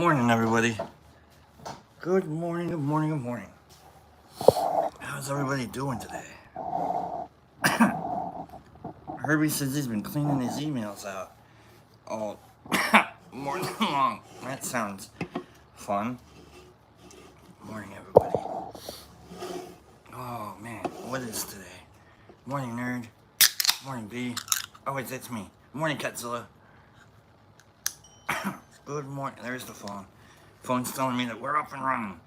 Morning, everybody. Good morning, good morning, good morning. How's everybody doing today? Herbie says he's been cleaning his emails out all morning long. That sounds fun. Morning, everybody. Oh, man, what is today? Morning, nerd. Morning, B. Oh, wait, that's me. Morning, Catzilla. Good morning. There's the phone. Phone's telling me that we're up and running.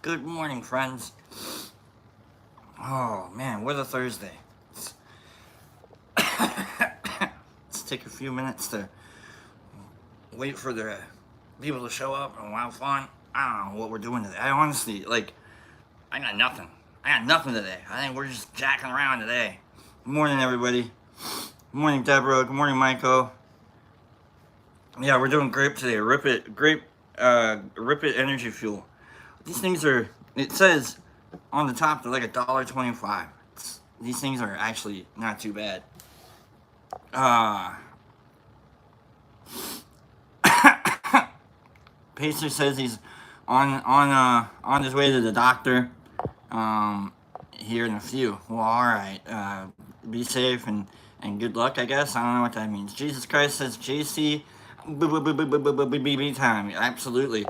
Good morning, friends. Oh, man, what a Thursday. Let's take a few minutes to wait for the people to show up and have fun. I don't know what we're doing today. I honestly, I got nothing. I got nothing today. I think we're just jacking around today. Good morning, everybody. Good morning, Deborah. Good morning, Michael. Yeah, we're doing grape today. Rip It Energy Fuel. These things are, it says on the top, they're like $1.25. These things are actually not too bad. Pacer says he's on his way to the doctor here in a few. Well, all right. Be safe and good luck, I guess. I don't know what that means. Jesus Christ says JC BB time. Absolutely.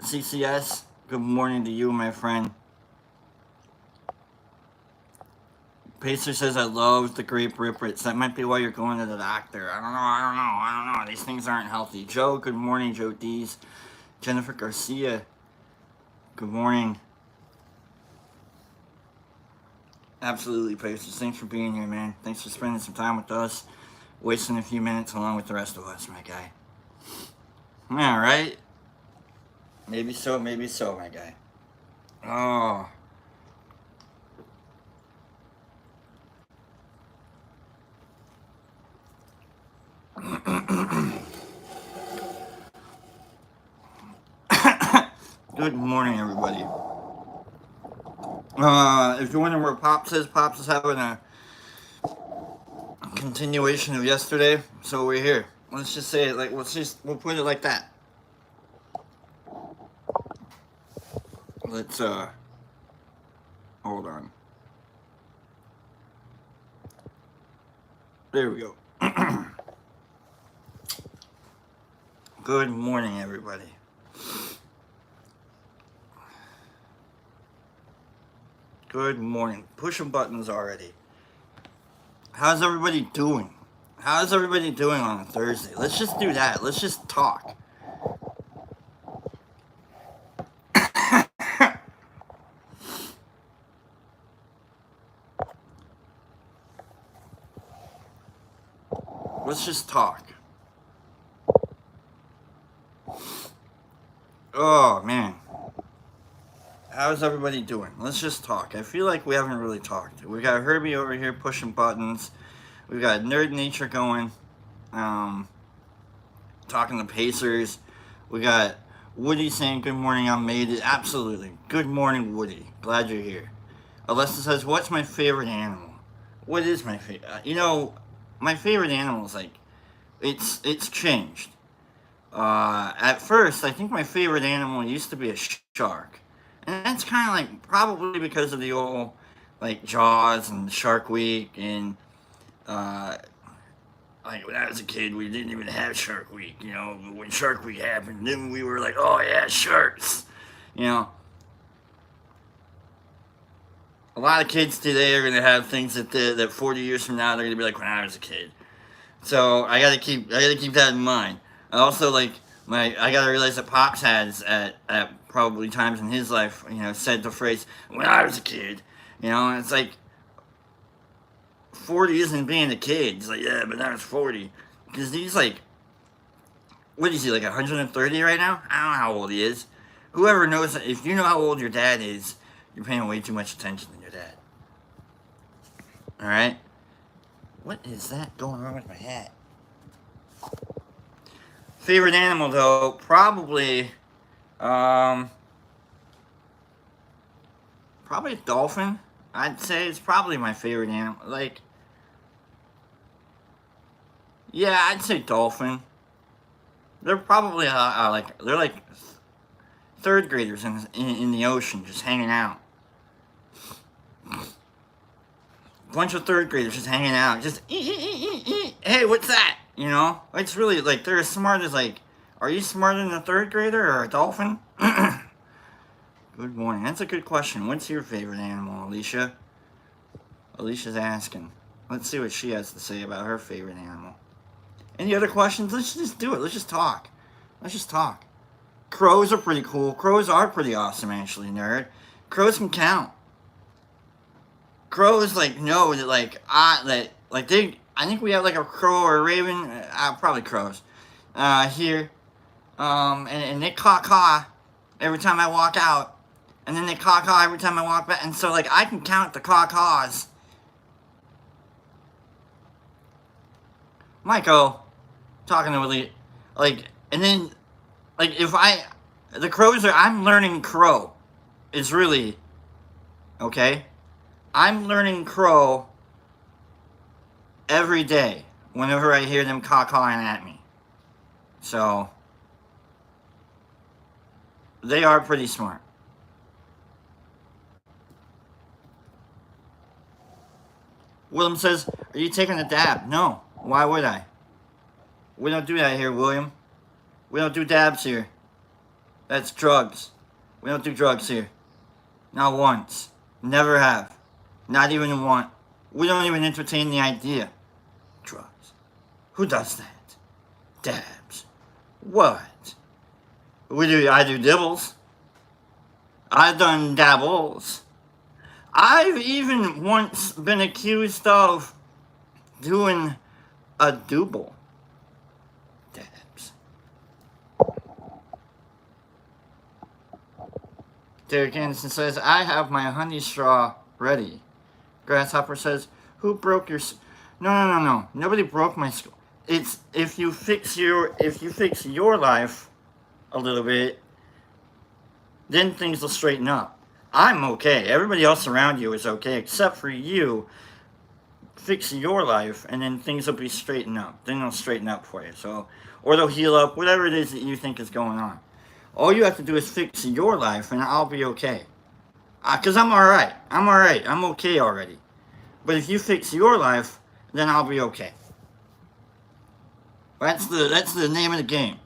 CCS, good morning to you, my friend. Pacer says I love the grape riprits. That might be why you're going to the doctor. I don't know. These things aren't healthy. Joe, good morning. Joe D's. Jennifer Garcia, good morning. Absolutely, Pacer. Thanks for being here, man. Thanks for spending some time with us. Wasting a few minutes along with the rest of us, my guy. All right. Maybe so, my guy. Oh. Good morning, everybody. If you're wondering where Pops is having a continuation of yesterday, so we're here. Let's just say it we'll put it like that. Let's, hold on. There we go. Good morning, everybody. Good morning. Pushing buttons already. How's everybody doing? How's everybody doing on a Thursday? Let's just do that. Let's just talk. Let's just talk. Oh, man. How's everybody doing? Let's just talk. I feel like we haven't really talked. We got Herbie over here pushing buttons. We got Nerd Nature going. Talking to Pacers. We got Woody saying, good morning, I made it. Absolutely. Good morning, Woody. Glad you're here. Alessa says, what's my favorite animal? What is my favorite? My favorite animal is it's changed. At first, I think my favorite animal used to be a shark. And that's kind of probably because of the old, Jaws and Shark Week and, when I was a kid, we didn't even have Shark Week, when Shark Week happened, then we were like, oh yeah, sharks, A lot of kids today are going to have things that 40 years from now, they're going to be like when I was a kid. So I gotta keep that in mind. I also I gotta realize that Pops has at probably times in his life, said the phrase "when I was a kid." And it's 40 isn't being a kid. It's yeah, but now it's 40 because he's what is he 130 right now? I don't know how old he is. Whoever knows, if you know how old your dad is, you're paying way too much attention to your dad. All right. What is that going on with my hat? Favorite animal, though, probably a dolphin. I'd say it's probably my favorite animal. Yeah, I'd say dolphin. They're probably they're like third graders in the ocean just hanging out. Bunch of third graders just hanging out, just hey, what's that? You know, it's really like they're as smart as like, are you smarter than a third grader or a dolphin? Good morning. That's a good question. What's your favorite animal, Alicia? Alicia's asking. Let's see what she has to say about her favorite animal. Any other questions? Let's just do it. Let's just talk. Let's just talk. Crows are pretty cool. Crows are pretty awesome, actually, nerd. Crows can count. Crows like know that they. I think we have like a crow or a raven. Probably crows. Here. And they caw every time I walk out, and then they caw every time I walk back, and so like I can count the caws. Michael, talking to Willie, like, and then like the crows are. I'm learning crow, is really, okay. I'm learning crow every day whenever I hear them cawing at me. So they are pretty smart. William says, are you taking a dab? No. Why would I? We don't do that here, William. We don't do dabs here. That's drugs. We don't do drugs here. Not once. Never have. Not even one. We don't even entertain the idea. Drugs. Who does that? Dabs. What? I do dibbles. I've done dabbles. I've even once been accused of doing a double. Dabs. Derek Anderson says, I have my honey straw ready. Grasshopper says, who broke your... No. Nobody broke my... It's if you fix your life a little bit, then things will straighten up. I'm okay. Everybody else around you is okay, except for you. Fix your life, and then things will be straightened up. Then they'll straighten up for you. So, or they'll heal up, whatever it is that you think is going on. All you have to do is fix your life, and I'll be okay. Because I'm alright. I'm okay already. But if you fix your life, then I'll be okay. That's the name of the game.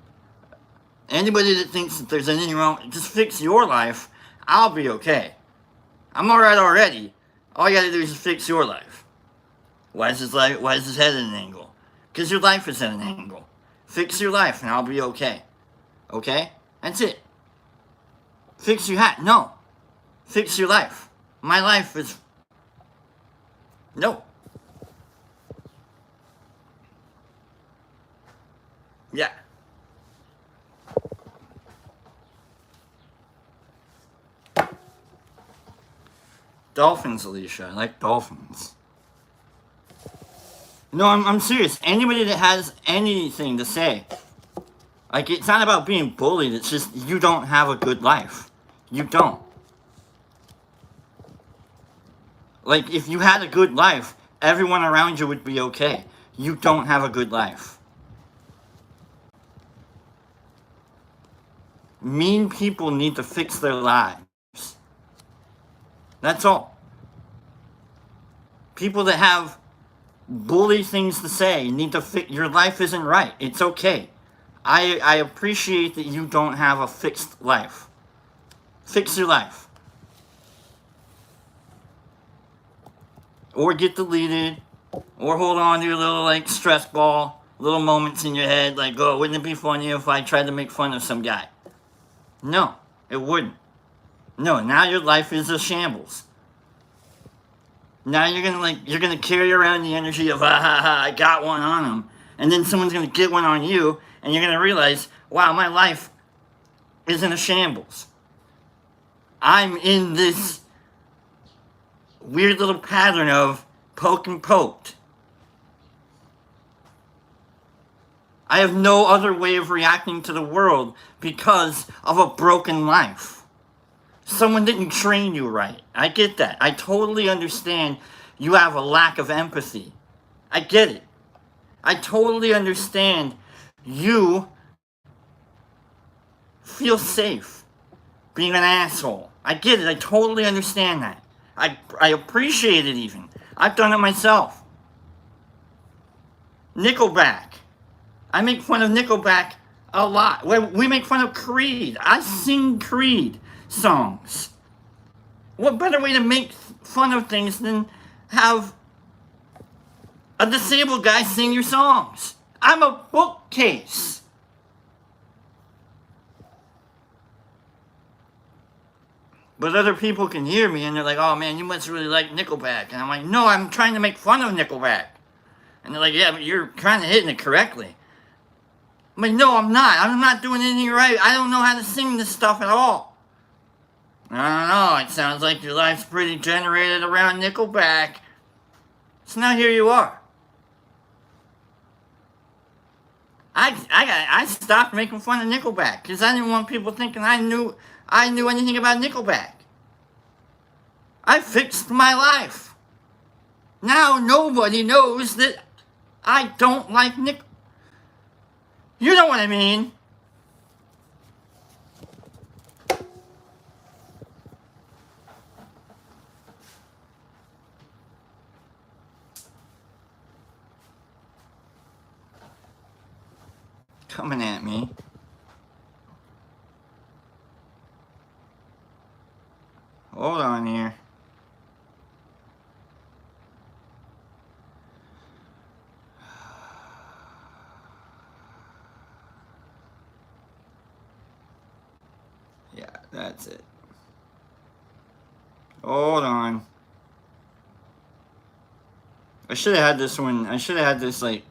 Anybody that thinks that there's anything wrong, just fix your life, I'll be okay. I'm alright already. All you gotta do is just fix your life. Why is his head at an angle? Because your life is at an angle. Fix your life and I'll be okay. Okay? That's it. Fix your hat. No. Fix your life. My life is... No. Yeah. Dolphins, Alicia. I like dolphins. No, I'm serious. Anybody that has anything to say. Like, it's not about being bullied. It's just you don't have a good life. You don't. Like, if you had a good life, everyone around you would be okay. You don't have a good life. Mean people need to fix their lives. That's all. People that have bully things to say need to fix. Your life isn't right. It's okay. I appreciate that you don't have a fixed life. Fix your life. Or get deleted. Or hold on to your little, like, stress ball. Little moments in your head, like, oh, wouldn't it be funny if I tried to make fun of some guy? No, it wouldn't. No, now your life is a shambles. Now you're gonna carry around the energy of, I got one on him. And then someone's gonna get one on you, and you're gonna realize, wow, my life is in a shambles. I'm in this weird little pattern of poke and poked. I have no other way of reacting to the world because of a broken life. Someone didn't train you right. I get that. I totally understand you have a lack of empathy. I get it. I totally understand you feel safe being an asshole. I get it. I totally understand that. I appreciate it even. I've done it myself. Nickelback. I make fun of Nickelback a lot. We make fun of Creed. I sing Creed songs. What better way to make fun of things than have a disabled guy sing your songs? I'm a bookcase. But other people can hear me and they're like, oh man, you must really like Nickelback. And I'm like, no, I'm trying to make fun of Nickelback. And they're like, yeah, but you're kind of hitting it correctly. I'm like, no, I'm not. I'm not doing anything right. I don't know how to sing this stuff at all. I don't know. It sounds like your life's pretty generated around Nickelback. So now here you are. I stopped making fun of Nickelback because I didn't want people thinking I knew anything about Nickelback. I fixed my life. Now nobody knows that I don't like Nick. You know what I mean? Coming at me. Hold on here. Yeah, that's it. Hold on. I should have had this one. I should have had this, like,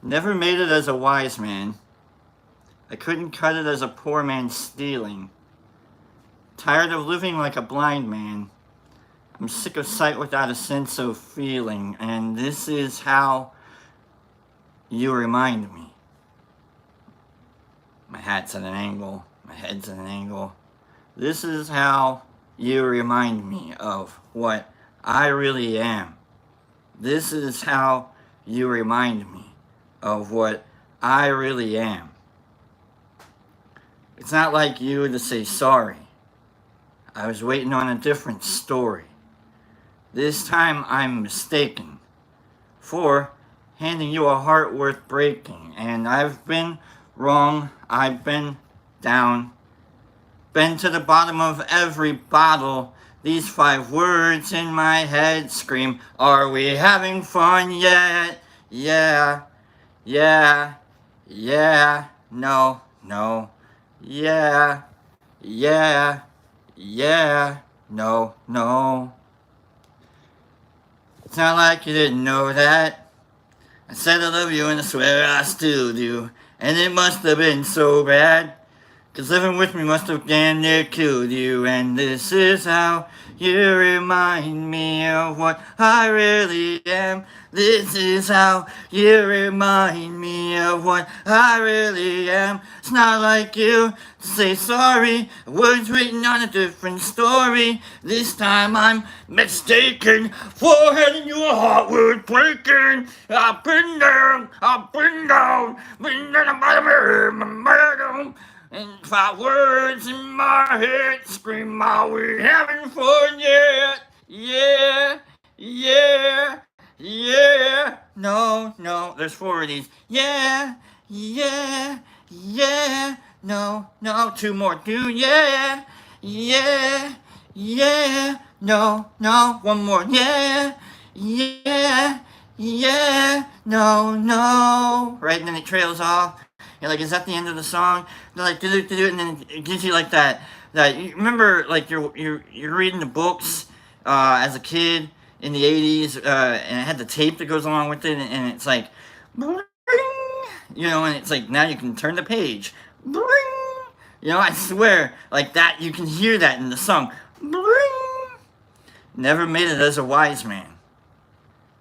never made it as a wise man. I couldn't cut it as a poor man stealing. Tired of living like a blind man. I'm sick of sight without a sense of feeling. And this is how you remind me. My hat's at an angle. My head's at an angle. This is how you remind me of what I really am. This is how you remind me of what I really am. It's not like you to say sorry. I was waiting on a different story. This time I'm mistaken for handing you a heart worth breaking. And I've been wrong. I've been down. Been to the bottom of every bottle. These 5 words in my head scream, are we having fun yet? Yeah, yeah, yeah, no, no, yeah, yeah, yeah, no, no. It's not like you didn't know that. I said I love you and I swear I still do. And it must have been so bad. 'Cause living with me must have damn near killed you. And this is how you remind me of what I really am. This is how you remind me of what I really am. It's not like you to say sorry. I was waiting on a different story. This time I'm mistaken for handing you a heart worth breaking. I've been down, been down the bottom of my bottom. And 5 words in my head scream, are we having fun yet? Yeah, yeah, yeah. No, no, there's 4 of these. Yeah, yeah, yeah. No, no, 2 more. 2, yeah, yeah, yeah. No, no, 1 more. Yeah, yeah, yeah. No, no. Right, and then it trails off. You're like, is that the end of the song? They're like, do it, and then it gives you like that. You remember, like you're reading the books as a kid in the '80s, and it had the tape that goes along with it, and it's like, bling, and it's like now you can turn the page, bling. I swear, like that, you can hear that in the song, bling. Never made it as a wise man.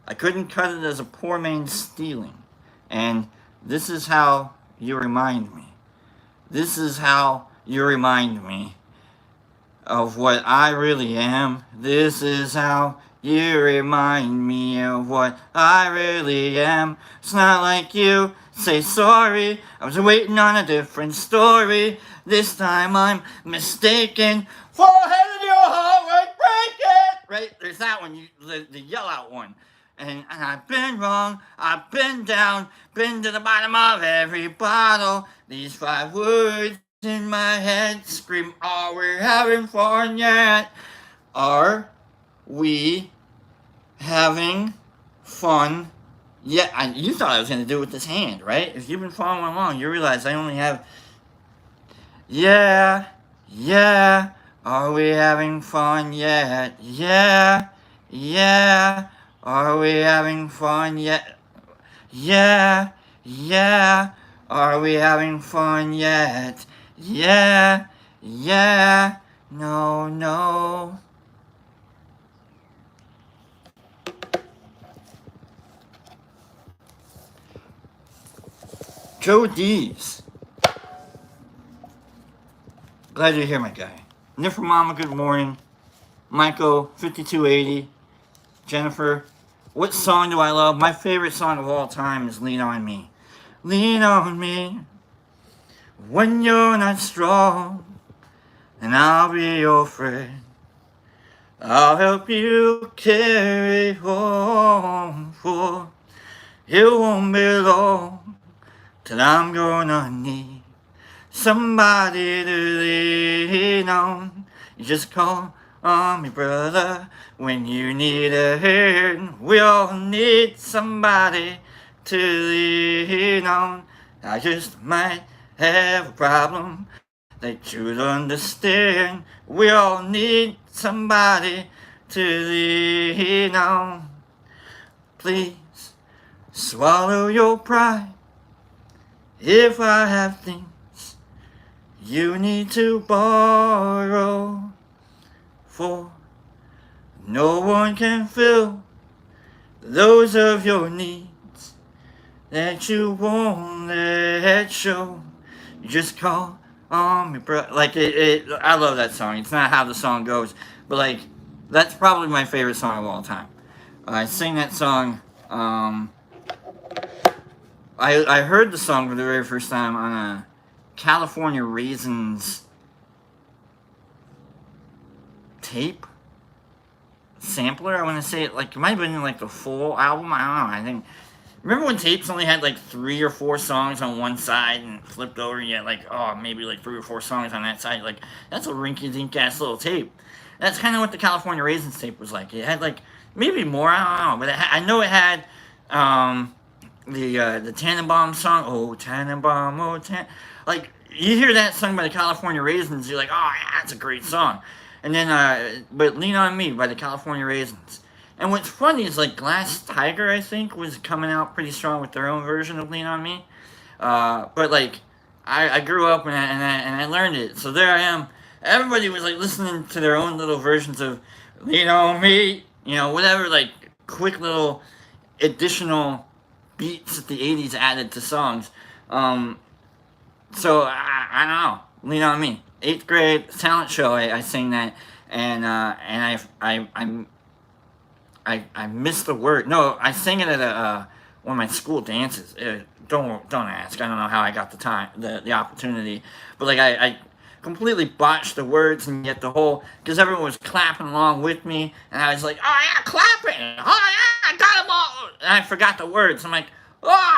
I couldn't cut it as a poor man stealing, and this is how you remind me. This is how you remind me of what I really am. This is how You remind me of what I really am. It's not like you say sorry. I was waiting on a different story. This time I'm mistaken. Fall ahead of your heart, right? Break it! Right? There's that one, the yell out one. And I've been wrong, I've been down, been to the bottom of every bottle. These 5 words in my head scream, oh, we're having fun yet. Are we having fun? Yeah, you thought I was going to do it with this hand, right? If you've been following along, you realize I only have... Yeah, yeah, are we having fun yet? Yeah, yeah, are we having fun yet? Yeah, yeah, are we having fun yet? Yeah, yeah, no, no. Joe D's. Glad you're here, my guy. Niffer Mama, good morning. Michael, 5280. Jennifer, what song do I love? My favorite song of all time is Lean On Me. Lean on me when you're not strong, and I'll be your friend. I'll help you carry home, for it won't be long till I'm gonna need somebody to lean on. You just call on me, brother, when you need a hand. We all need somebody to lean on. I just might have a problem that you'd understand. We all need somebody to lean on. Please swallow your pride. If I have things you need to borrow, for no one can fill those of your needs that you won't let show. You just call on me, bro. Like, I love that song. It's not how the song goes, but like, that's probably my favorite song of all time. I sing that song. I heard the song for the very first time on a California Raisins tape sampler. I want to say it like it might have been in like the full album. I don't know. I think. Remember when tapes only had like 3 or 4 songs on one side and flipped over and you had like, oh, maybe like 3 or 4 songs on that side? Like, that's a rinky-dink ass little tape. That's kind of what the California Raisins tape was like. It had like, maybe more, I don't know. But I know it had the Tannenbaum song. Oh, Tannenbaum, oh, like, you hear that sung by the California Raisins, you're like, oh, yeah, that's a great song. And then, but Lean On Me by the California Raisins. And what's funny is, like, Glass Tiger, I think, was coming out pretty strong with their own version of Lean On Me. But, like, I grew up and I learned it. So there I am. Everybody was, like, listening to their own little versions of Lean On Me. You know, whatever, like, quick little additional beats that the 80s added to songs. So, I don't know. Lean On Me. 8th grade talent show, I sang that. And I missed the word. No, I sang it at one of my school dances. Don't ask. I don't know how I got the opportunity, but like I completely botched the words and yet the whole because everyone was clapping along with me and I was like, oh yeah, clapping. Oh yeah, I got them all. And I forgot the words. I'm like, oh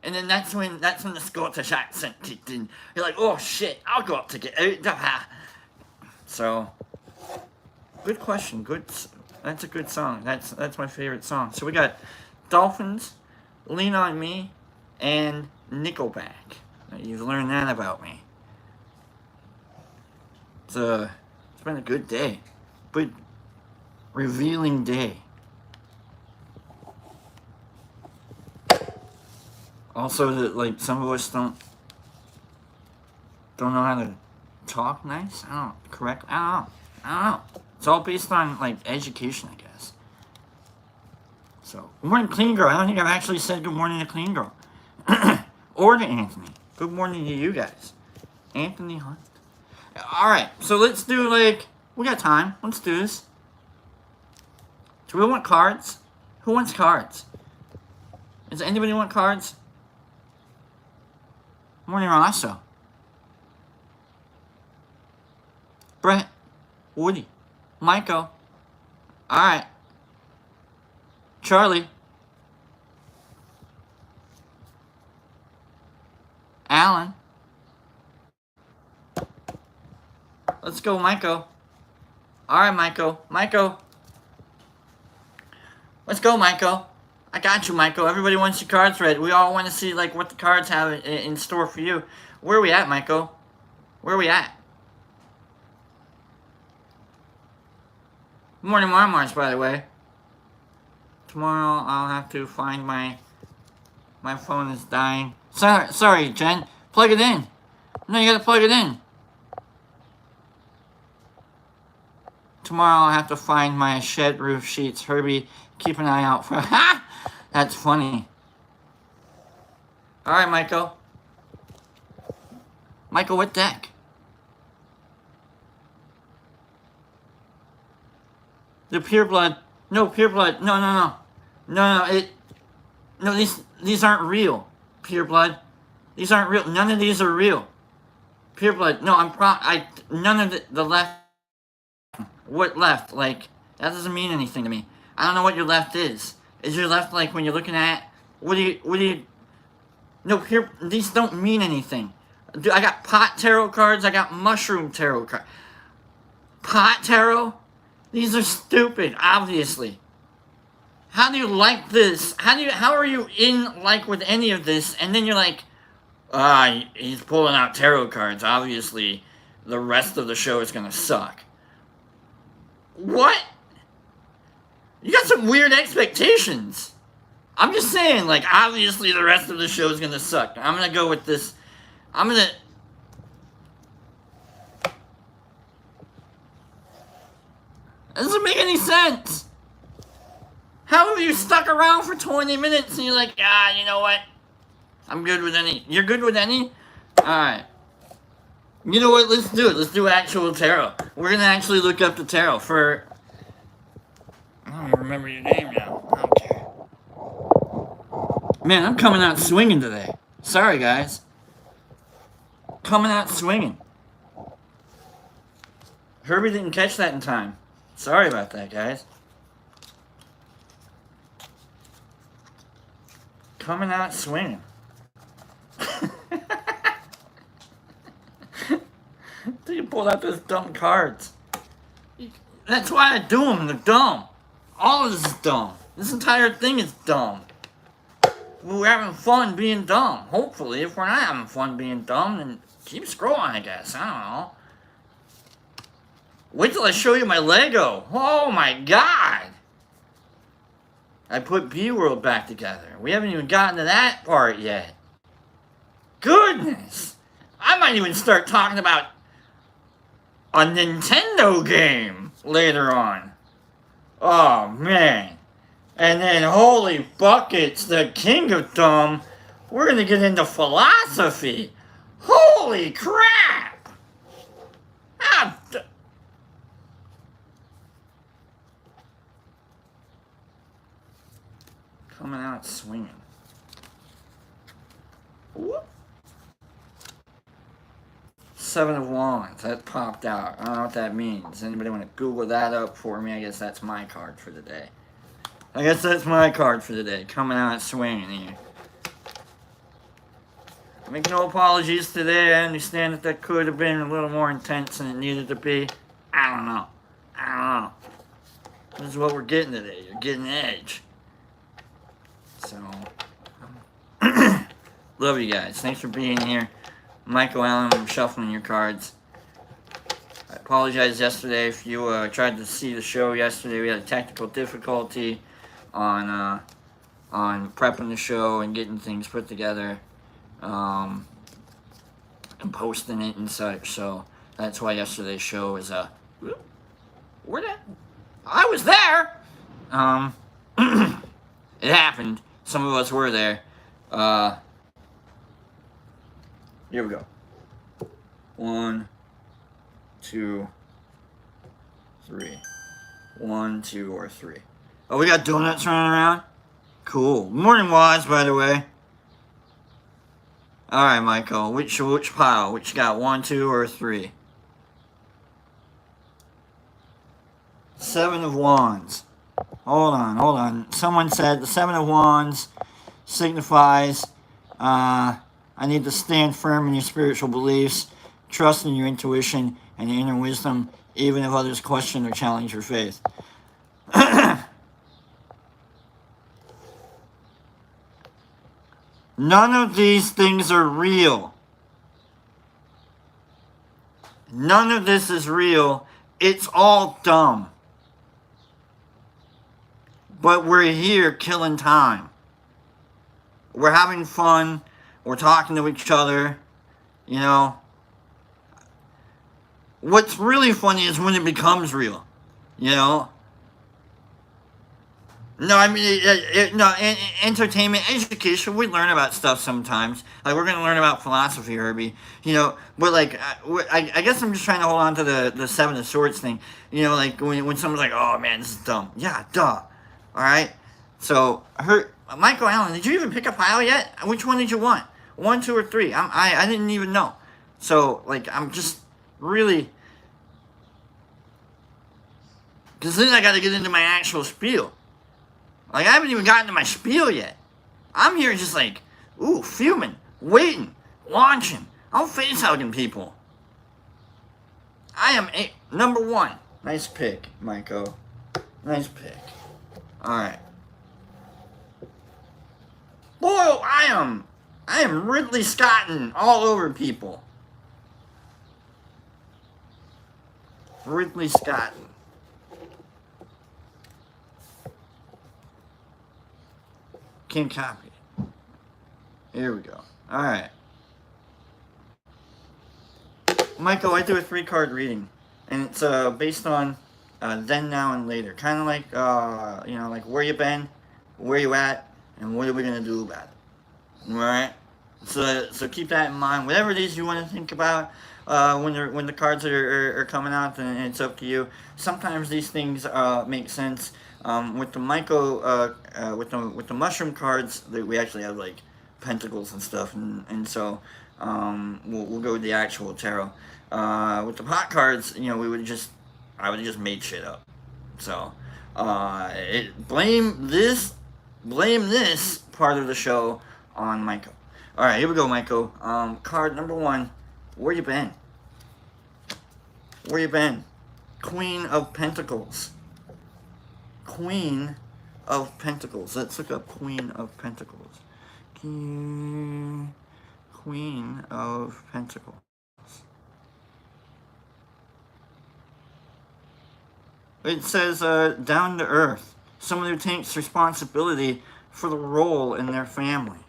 and then that's when the Scottish accent kicked in. You're like, oh shit, I've got to get out. So, good question. That's a good song. That's my favorite song. So we got Dolphins, Lean On Me, and Nickelback. Now, you've learned that about me. It's been a good day, good revealing day. Also, that like some of us don't know how to talk nice. I don't know. It's all based on like education, I guess. So, good morning, Clean Girl. I don't think I've actually said good morning to Clean Girl or to Anthony. Good morning to you guys, Anthony Hunt. Alright, so let's do like... We got time. Let's do this. Do we want cards? Who wants cards? Does anybody want cards? Morning, Rosso. Brett. Woody. Michael. Alright. Charlie. Alan. Let's go, Michael. Alright, Michael. Michael. Let's go, Michael. I got you, Michael. Everybody wants your cards read. We all want to see, like, what the cards have in store for you. Where are we at, Michael? Where are we at? Morning, Marmars, by the way. Tomorrow I'll have to find my phone is dying. Sorry, Jen. Plug it in. No, you gotta plug it in. Tomorrow I'll have to find my shed roof sheets. Herbie, keep an eye out for... Ha! That's funny. Alright, Michael. Michael, what deck? The Pure Blood. No, Pure Blood. No. No, these aren't real. Pure Blood. These aren't real. None of these are real. Pure Blood. No, none of the left. What left? Like, that doesn't mean anything to me. I don't know what your left is. Is your left, like, when you're looking at... What do you... No, these don't mean anything. Dude, I got pot tarot cards. I got mushroom tarot cards. Pot tarot? These are stupid, obviously. How do you like this? How are you in, like, with any of this, and then you're like, he's pulling out tarot cards. Obviously, the rest of the show is gonna suck. What? You got some weird expectations. I'm just saying, like, obviously the rest of the show is gonna suck. I'm gonna go with this. That doesn't make any sense. How have you stuck around for 20 minutes and you're like, you know what? I'm good with any. You're good with any? Alright. You know what? Let's do it. Let's do actual tarot. We're gonna actually look up the tarot for... I don't even remember your name now. I don't care. Man, I'm coming out swinging today. Sorry, guys. Coming out swinging. Herbie didn't catch that in time. Sorry about that, guys. Coming out swinging. You pulled out those dumb cards. That's why I do them. They're dumb. All of this is dumb. This entire thing is dumb. We're having fun being dumb. Hopefully, if we're not having fun being dumb, then keep scrolling, I guess. I don't know. Wait till I show you my Lego. Oh my god. I put B-World back together. We haven't even gotten to that part yet. Goodness. I might even start talking about a Nintendo game later on. Oh man. And then holy buckets, the king of dumb, we're gonna get into philosophy. Holy crap. Coming out swinging. Whoop. 7 of Wands. That popped out. I don't know what that means. Anybody want to Google that up for me? I guess that's my card for the day. Coming out swinging here. I make no apologies today. I understand that could have been a little more intense than it needed to be. I don't know. This is what we're getting today. You're getting edge. So, love you guys. Thanks for being here. Michael Allen, I'm shuffling your cards. I apologize yesterday if you tried to see the show yesterday. We had a technical difficulty on prepping the show and getting things put together, and posting it and such. So that's why yesterday's show is where that? I was there. It happened. Some of us were there. Here we go. 1, 2, 3. 1, 2, or 3. Oh, we got donuts running around? Cool. Morning, Waz, by the way. Alright, Michael. Which pile? Which you got? 1, 2, or 3? 7 of Wands. Hold on. Someone said the 7 of Wands signifies I need to stand firm in your spiritual beliefs, trust in your intuition and your inner wisdom, even if others question or challenge your faith. None of these things are real. None of this is real. It's all dumb. But we're here killing time. We're having fun. We're talking to each other. You know. What's really funny is when it becomes real. You know. No, I mean, entertainment, education, we learn about stuff sometimes. Like, we're going to learn about philosophy, Herbie. You know, but, like, I guess I'm just trying to hold on to the 7 of Swords thing. You know, like, when someone's like, oh, man, this is dumb. Yeah, duh. Alright? So, Michael Allen, did you even pick a pile yet? Which one did you want? 1, 2, or 3? I didn't even know. So, like, I'm just really... Because then I got to get into my actual spiel. Like, I haven't even gotten to my spiel yet. I'm here just like, ooh, fuming, waiting, launching. I'm face-hugging people. I am number 1. Nice pick, Michael. Nice pick. Alright. Boy, I am Ridley Scotting all over people. Ridley Scotting. Can't copy. Here we go. Alright. Michael, I do a 3-card reading. And it's based on then, now, and later. Kind of like, you know, like where you been, where you at, and what are we going to do about it. Alright? So keep that in mind. Whatever it is you want to think about when the cards are coming out, and it's up to you. Sometimes these things make sense. With the with the mushroom cards, we actually have like pentacles and stuff, and so we'll go with the actual tarot. With the pot cards, you know, I would have just made shit up. So blame this part of the show on Michael. All right, here we go, Michael. Card number 1. Where you been? Where you been? Queen of Pentacles. Queen of Pentacles. Let's look up Queen of Pentacles. Queen of Pentacles. It says down to earth. Someone who takes responsibility for the role in their family.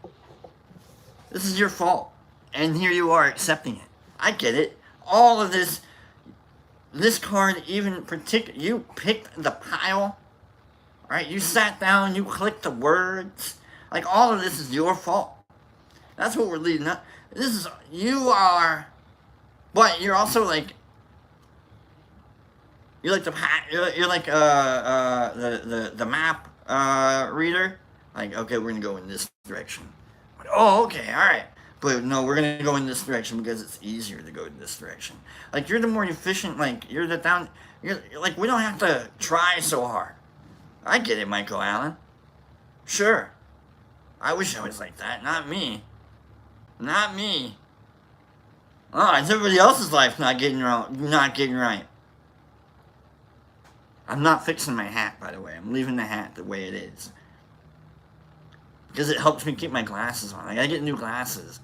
This is your fault. And here you are accepting it. I get it. All of this card, even you picked the pile. Right? You sat down, you clicked the words. Like, all of this is your fault. That's what we're leading up. You are, but you're also like, you're like the map reader. Like, okay, we're gonna go in this direction. Like, oh, okay, all right. But no, we're gonna go in this direction because it's easier to go in this direction. Like, you're the more efficient. Like, you're like, we don't have to try so hard. I get it, Michael Allen. Sure. I wish I was like that. Not me. Not me. Oh, it's everybody else's life not getting right. I'm not fixing my hat, by the way. I'm leaving the hat the way it is. Because it helps me keep my glasses on. I gotta get new glasses.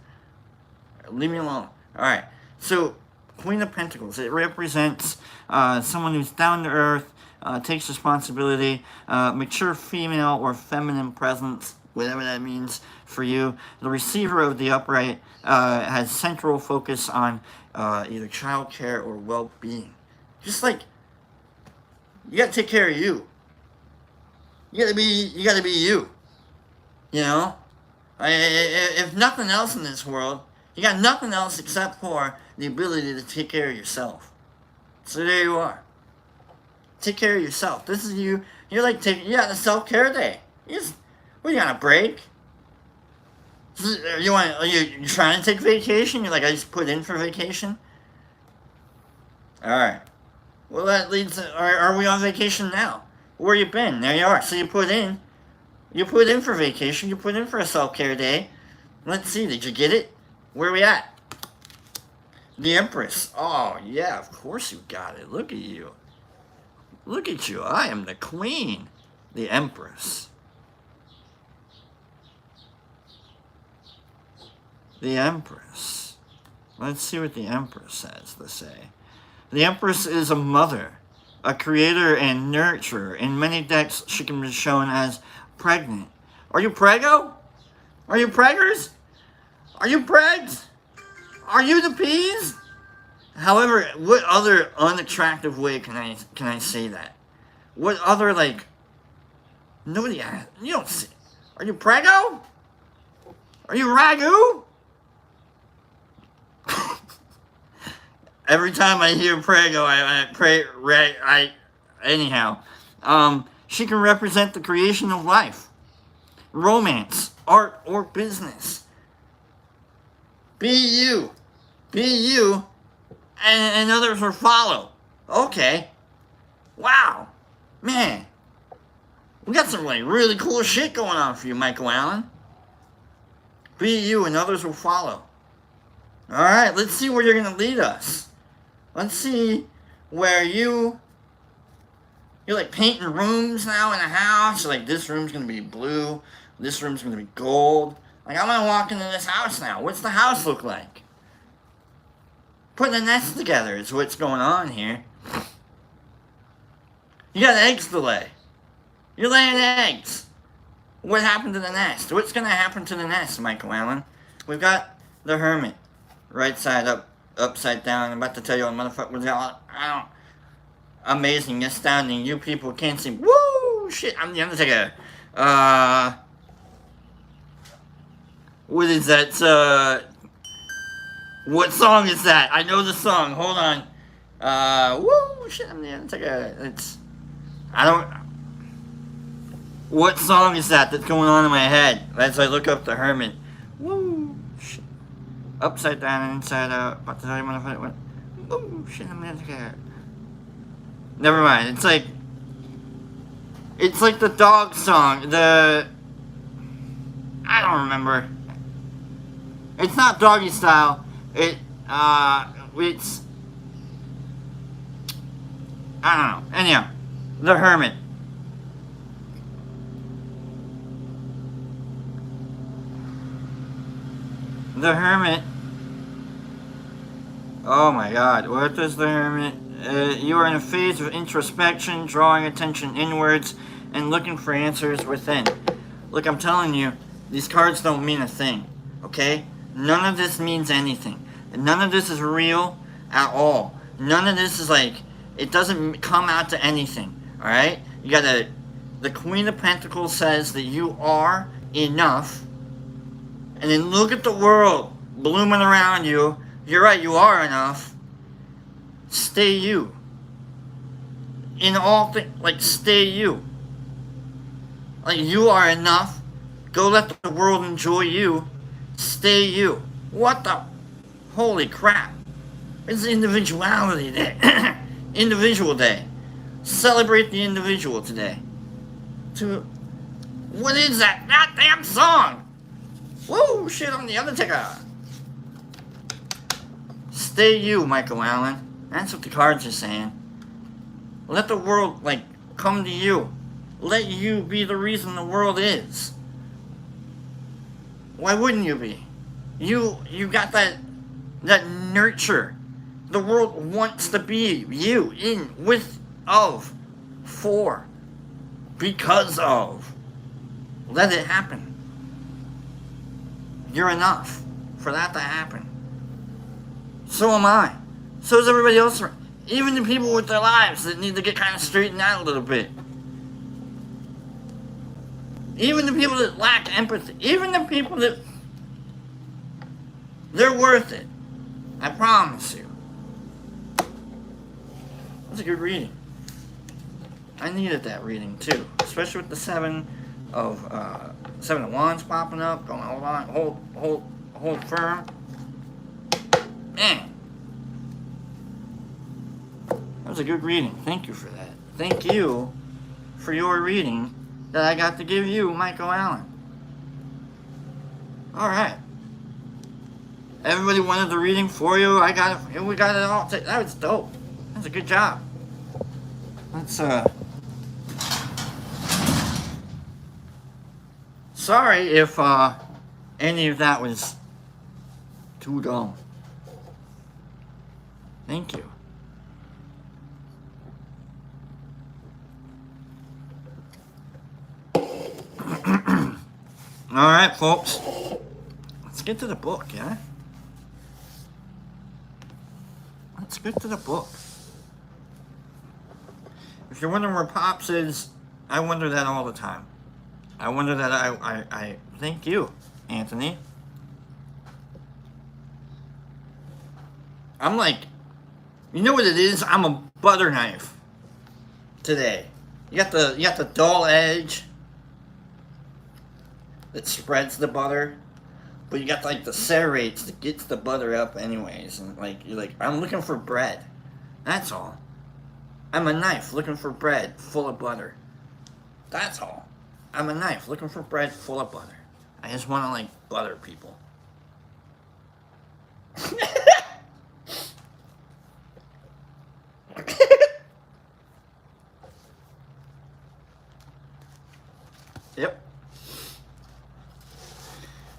Leave me alone. Alright. So, Queen of Pentacles. It represents someone who's down to earth, takes responsibility, mature female or feminine presence, whatever that means for you. The receiver of the upright has central focus on either childcare or well-being. Just like, you gotta take care of you. You gotta be you. You know? If nothing else in this world, you got nothing else except for the ability to take care of yourself. So there you are. Take care of yourself. This is you. You're like you got a self-care day. What, you on a break? Are you trying to take vacation? You're like, I just put in for vacation? Alright. Well, that leads are we on vacation now? Where you been? There you are. So you put in for vacation, you put in for a self-care day. Let's see, did you get it? Where are we at? The Empress. Oh, yeah, of course you got it. Look at you. Look at you. I am the queen. The Empress. The Empress. Let's see what the Empress has to say. The Empress is a mother, a creator and nurturer. In many decks, she can be shown as pregnant. Are you preggo? Are you preggers? Are you pregs? Are you the peas? However, what other unattractive way can I say that? What other, like, nobody, you don't see. Are you preggo? Are you ragu? Every time I hear prego, I pray, anyhow. She can represent the creation of life, romance, art, or business. Be you, and others will follow. Okay. Wow. Man. We got some like really cool shit going on for you, Michael Allen. Be you and others will follow. Alright, let's see where you're going to lead us. Let's see where you're like painting rooms now in a house. You're like, this room's going to be blue. This room's going to be gold. Like, I'm going to walk into this house now. What's the house look like? Putting a nest together is what's going on here. You got eggs to lay. You're laying eggs. What happened to the nest? What's going to happen to the nest, Michael Allen? We've got the Hermit. Right side up, upside down. I'm about to tell you, motherfucker. Amazing, astounding. You people can't see. Woo! Shit, I'm the Undertaker. What is that? What song is that? I know the song. Hold on. Woo! Shit, I'm the Undertaker. What song is that that's going on in my head as I look up the Hermit? Woo! Shit. Upside down and inside out. About to tell you, motherfucker. Woo! Shit, I'm the Undertaker. Never mind. It's like the dog song. I don't remember. It's not Doggy Style. It's I don't know. Anyhow, the Hermit. The Hermit. Oh my God. What does the Hermit? You are in a phase of introspection, drawing attention inwards, and looking for answers within. Look, I'm telling you, these cards don't mean a thing. Okay? None of this means anything. None of this is real at all. None of this is like, it doesn't come out to anything. Alright? You gotta, the Queen of Pentacles says that you are enough. And then look at the world blooming around you. You're right, you are enough. Stay you. In all things, like, stay you. Like, you are enough. Go let the world enjoy you. Stay you. What the? Holy crap. It's Individuality Day. Individual Day. Celebrate the individual today. What is that goddamn song? Woo! Shit, I'm the Undertaker. Stay you, Michael Allen. That's what the cards are saying. Let the world, like, come to you. Let you be the reason the world is. Why wouldn't you be? You got that nurture. The world wants to be you, in, with, of, for, because of. Let it happen. You're enough for that to happen. So am I. So is everybody else. Even the people with their lives that need to get kind of straightened out a little bit. Even the people that lack empathy. Even the people that... They're worth it. I promise you. That's a good reading. I needed that reading too, especially with the seven of wands popping up. Going, hold on, hold firm. Man, that was a good reading. Thank you for that. Thank you for your reading that I got to give you, Michael Allen. All right. Everybody wanted the reading for you. I got it. We got it all. That was dope. That's a good job. Let's Sorry if any of that was too dumb. Thank you. All right, folks. Let's get to the book, yeah? Let's get to the book. If you're wondering where Pops is, I wonder that all the time. I wonder that I thank you, Anthony. I'm like, you know what it is? I'm a butter knife today. You got the dull edge that spreads the butter, but you got like the serrates that gets the butter up anyways. And like you're like, I'm looking for bread. That's all. I'm a knife looking for bread full of butter. That's all. I'm a knife looking for bread full of butter. I just want to like butter people. Yep.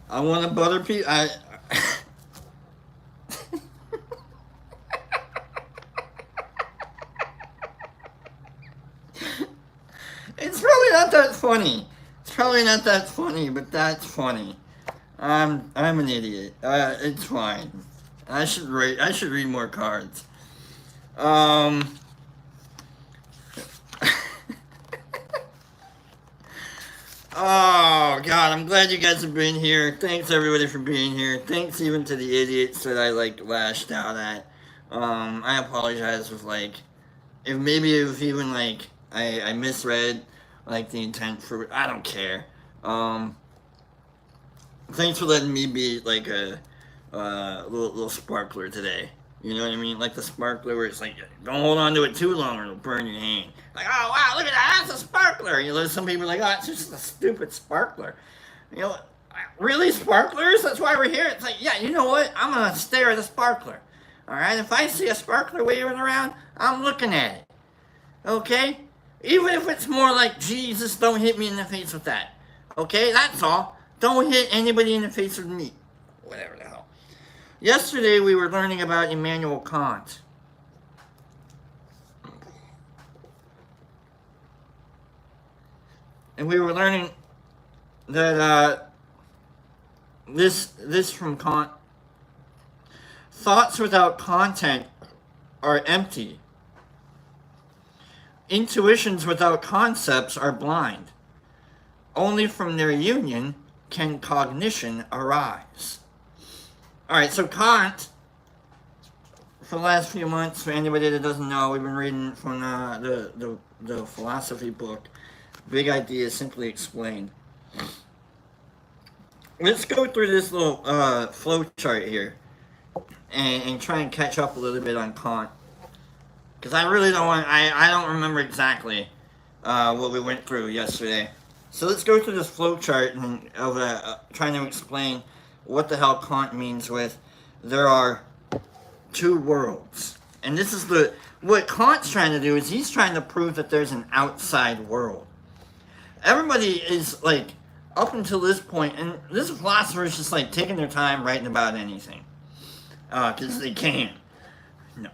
I want to butter people. It's probably not that funny. It's probably not that funny, but that's funny. I'm an idiot. It's fine. I should read more cards. Oh, God, I'm glad you guys have been here. Thanks, everybody, for being here. Thanks even to the idiots that I, lashed out at. I apologize if, if even, I misread, the intent for... I don't care. Thanks for letting me be, a little sparkler today. You know what I mean? Like the sparkler where it's like, don't hold on to it too long or it'll burn your hand. Like, oh, wow, look at that, that's a sparkler. You know, some people are like, oh, it's just a stupid sparkler. You know, really, sparklers? That's why we're here? It's like, yeah, you know what? I'm going to stare at a sparkler. All right? If I see a sparkler waving around, I'm looking at it. Okay? Even if it's more like, Jesus, don't hit me in the face with that. Okay? That's all. Don't hit anybody in the face with me. Whatever the hell. Yesterday, we were learning about Immanuel Kant. And we were learning that this from Kant. Thoughts without content are empty. Intuitions without concepts are blind. Only from their union can cognition arise. Alright, so Kant, for the last few months, for anybody that doesn't know, we've been reading from the philosophy book, Big Ideas Simply Explained. Let's go through this little flow chart here and try and catch up a little bit on Kant. Because I really don't want, I don't remember exactly what we went through yesterday. So let's go through this flow chart and trying to explain what the hell Kant means with there are two worlds. And this is what Kant's trying to do is he's trying to prove that there's an outside world. Everybody is up until this point, and this philosopher is just taking their time writing about anything. Because they can. No.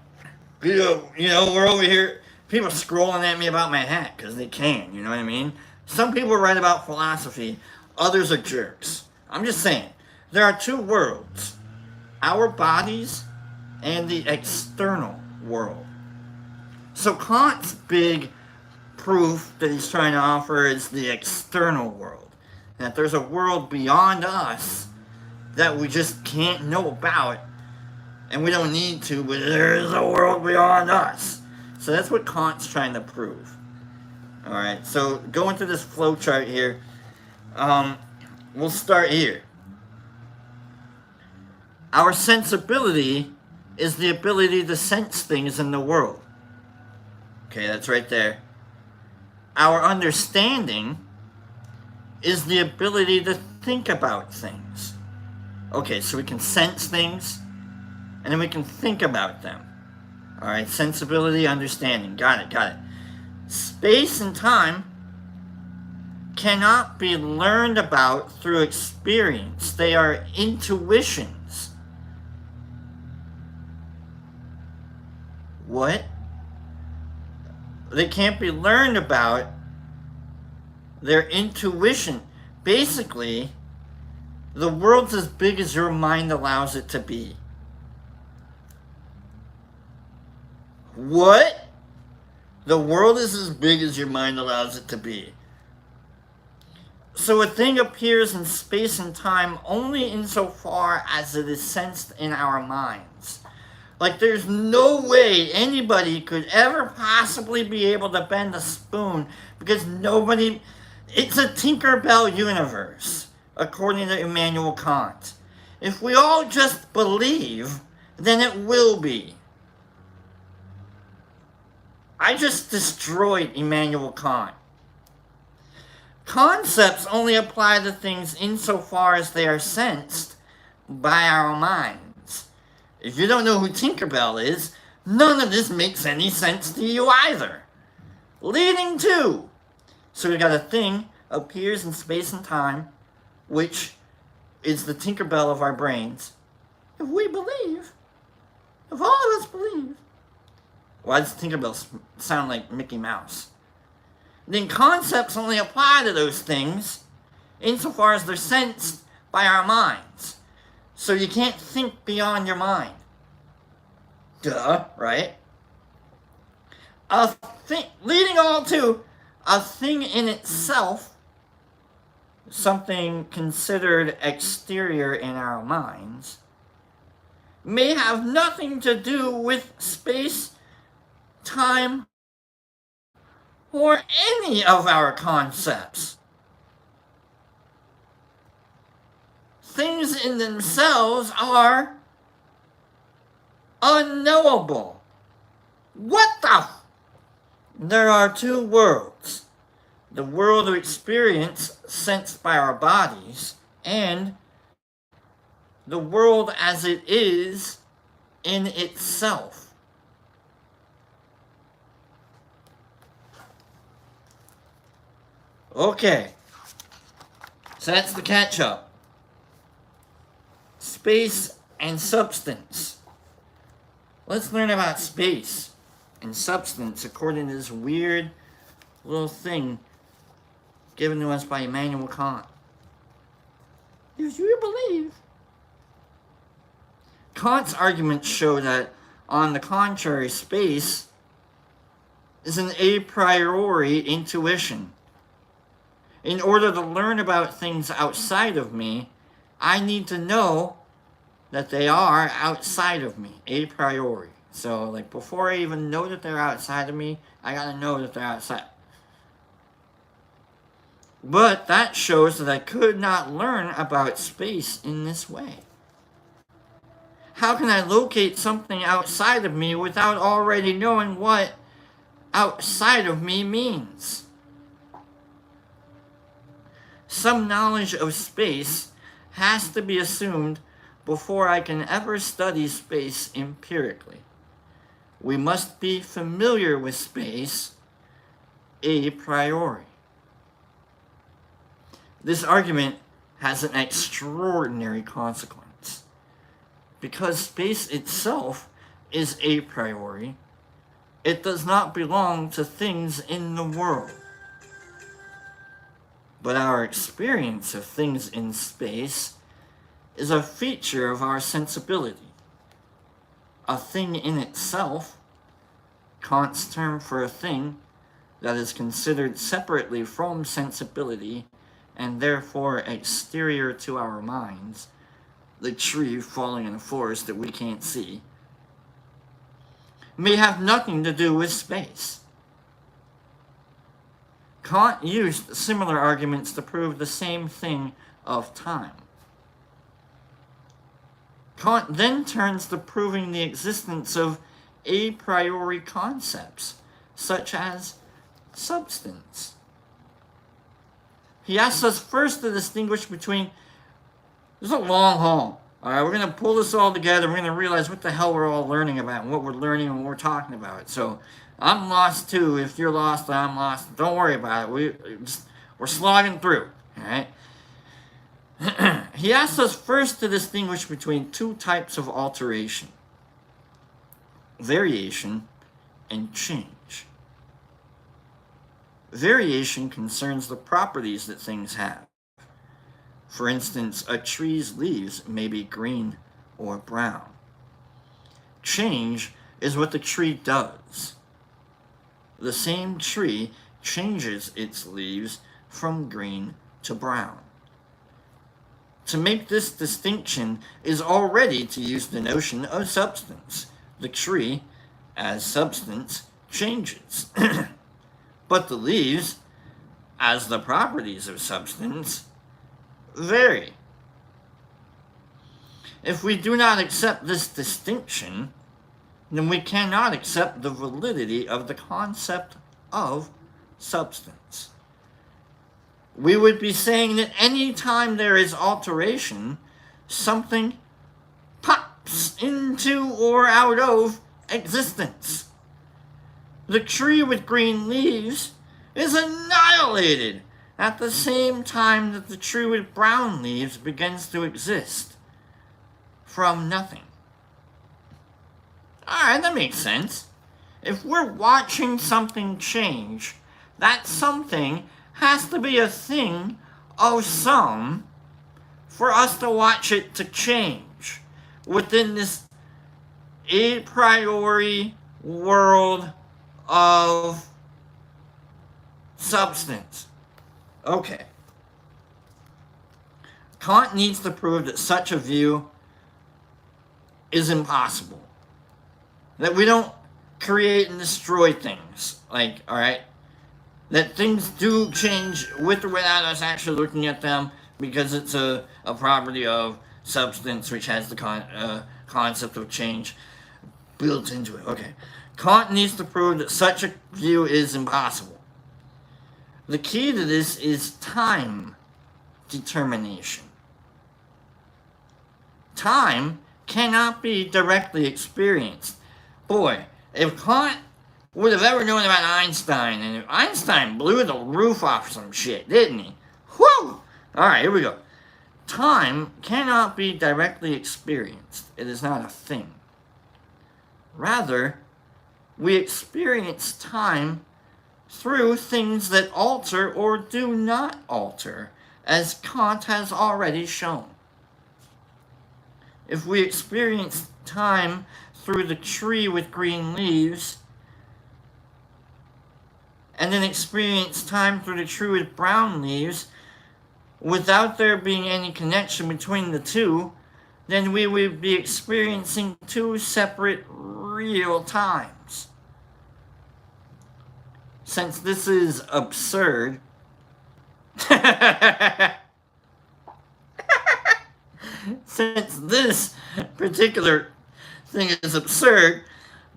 You know, we're over here, people scrolling at me about my hat because they can, you know what I mean? Some people write about philosophy, others are jerks. I'm just saying. There are two worlds, our bodies and the external world. So Kant's big proof that he's trying to offer is the external world. That there's a world beyond us that we just can't know about, and we don't need to, but there is a world beyond us. So that's what Kant's trying to prove. Alright, so going through this flow chart here, we'll start here. Our sensibility is the ability to sense things in the world. Okay, that's right there. Our understanding is the ability to think about things. Okay, so we can sense things, and then we can think about them. Alright, sensibility, understanding. Got it. Space and time cannot be learned about through experience. They are intuitions. What? They can't be learned about. They're intuition. Basically, the world's as big as your mind allows it to be. What? The world is as big as your mind allows it to be. So a thing appears in space and time only insofar as it is sensed in our minds. Like, there's no way anybody could ever possibly be able to bend a spoon, because nobody... It's a Tinkerbell universe, according to Immanuel Kant. If we all just believe, then it will be. I just destroyed Immanuel Kant. Concepts only apply to things insofar as they are sensed by our minds. If you don't know who Tinkerbell is, none of this makes any sense to you either. Leading to... So we got a thing appears in space and time, which is the Tinkerbell of our brains. If we believe, if all of us believe. Why does Tinkerbell sound like Mickey Mouse? Then concepts only apply to those things insofar as they're sensed by our minds. So you can't think beyond your mind. Duh, right? Leading all to a thing in itself, something considered exterior in our minds, may have nothing to do with space, time, or any of our concepts. Things in themselves are unknowable. What the? There are two worlds. The world of experience sensed by our bodies, and the world as it is in itself. Okay, so that's the catch-up. Space and substance. Let's learn about space and substance according to this weird little thing given to us by Immanuel Kant. If you believe. Kant's arguments show that, on the contrary, space is an a priori intuition. In order to learn about things outside of me, I need to know that they are outside of me, a priori. So, like, before I even know that they're outside of me, I gotta know that they're outside. But that shows that I could not learn about space in this way. How can I locate something outside of me without already knowing what outside of me means? Some knowledge of space has to be assumed before I can ever study space empirically. We must be familiar with space a priori. This argument has an extraordinary consequence. Because space itself is a priori, it does not belong to things in the world. But our experience of things in space is a feature of our sensibility. A thing in itself, Kant's term for a thing that is considered separately from sensibility and therefore exterior to our minds, the tree falling in a forest that we can't see, may have nothing to do with space. Kant used similar arguments to prove the same thing of time. Kant then turns to proving the existence of a priori concepts, such as substance. He asks us first to distinguish between, this is a long haul. Alright, we're going to pull this all together. We're going to realize what the hell we're all learning about and what we're learning and what we're talking about. So, I'm lost too. If you're lost, I'm lost. Don't worry about it. We're slogging through. Alright? He asks us first to distinguish between two types of alteration: variation and change. Variation concerns the properties that things have. For instance, a tree's leaves may be green or brown. Change is what the tree does. The same tree changes its leaves from green to brown. To make this distinction is already to use the notion of substance. The tree, as substance, changes. But the leaves, as the properties of substance, vary. If we do not accept this distinction, then we cannot accept the validity of the concept of substance. We would be saying that any time there is alteration, something pops into or out of existence. The tree with green leaves is annihilated at the same time that the tree with brown leaves begins to exist from nothing. Alright, that makes sense. If we're watching something change, that something has to be a thing of some for us to watch it to change within this a priori world of substance. Okay. Kant needs to prove that such a view is impossible. That we don't create and destroy things. Like, alright? That things do change with or without us actually looking at them, because it's a property of substance which has the concept of change built into it. Okay. Kant needs to prove that such a view is impossible. The key to this is time determination. Time cannot be directly experienced. Boy, if Kant would have ever known about Einstein, and if Einstein blew the roof off some shit, didn't he? Whew! Alright, here we go. Time cannot be directly experienced. It is not a thing. Rather, we experience time through things that alter or do not alter, as Kant has already shown. If we experience time through the tree with green leaves, and then experience time through the tree with brown leaves, without there being any connection between the two, then we would be experiencing two separate real times. Since this is absurd, since this particular thing is absurd,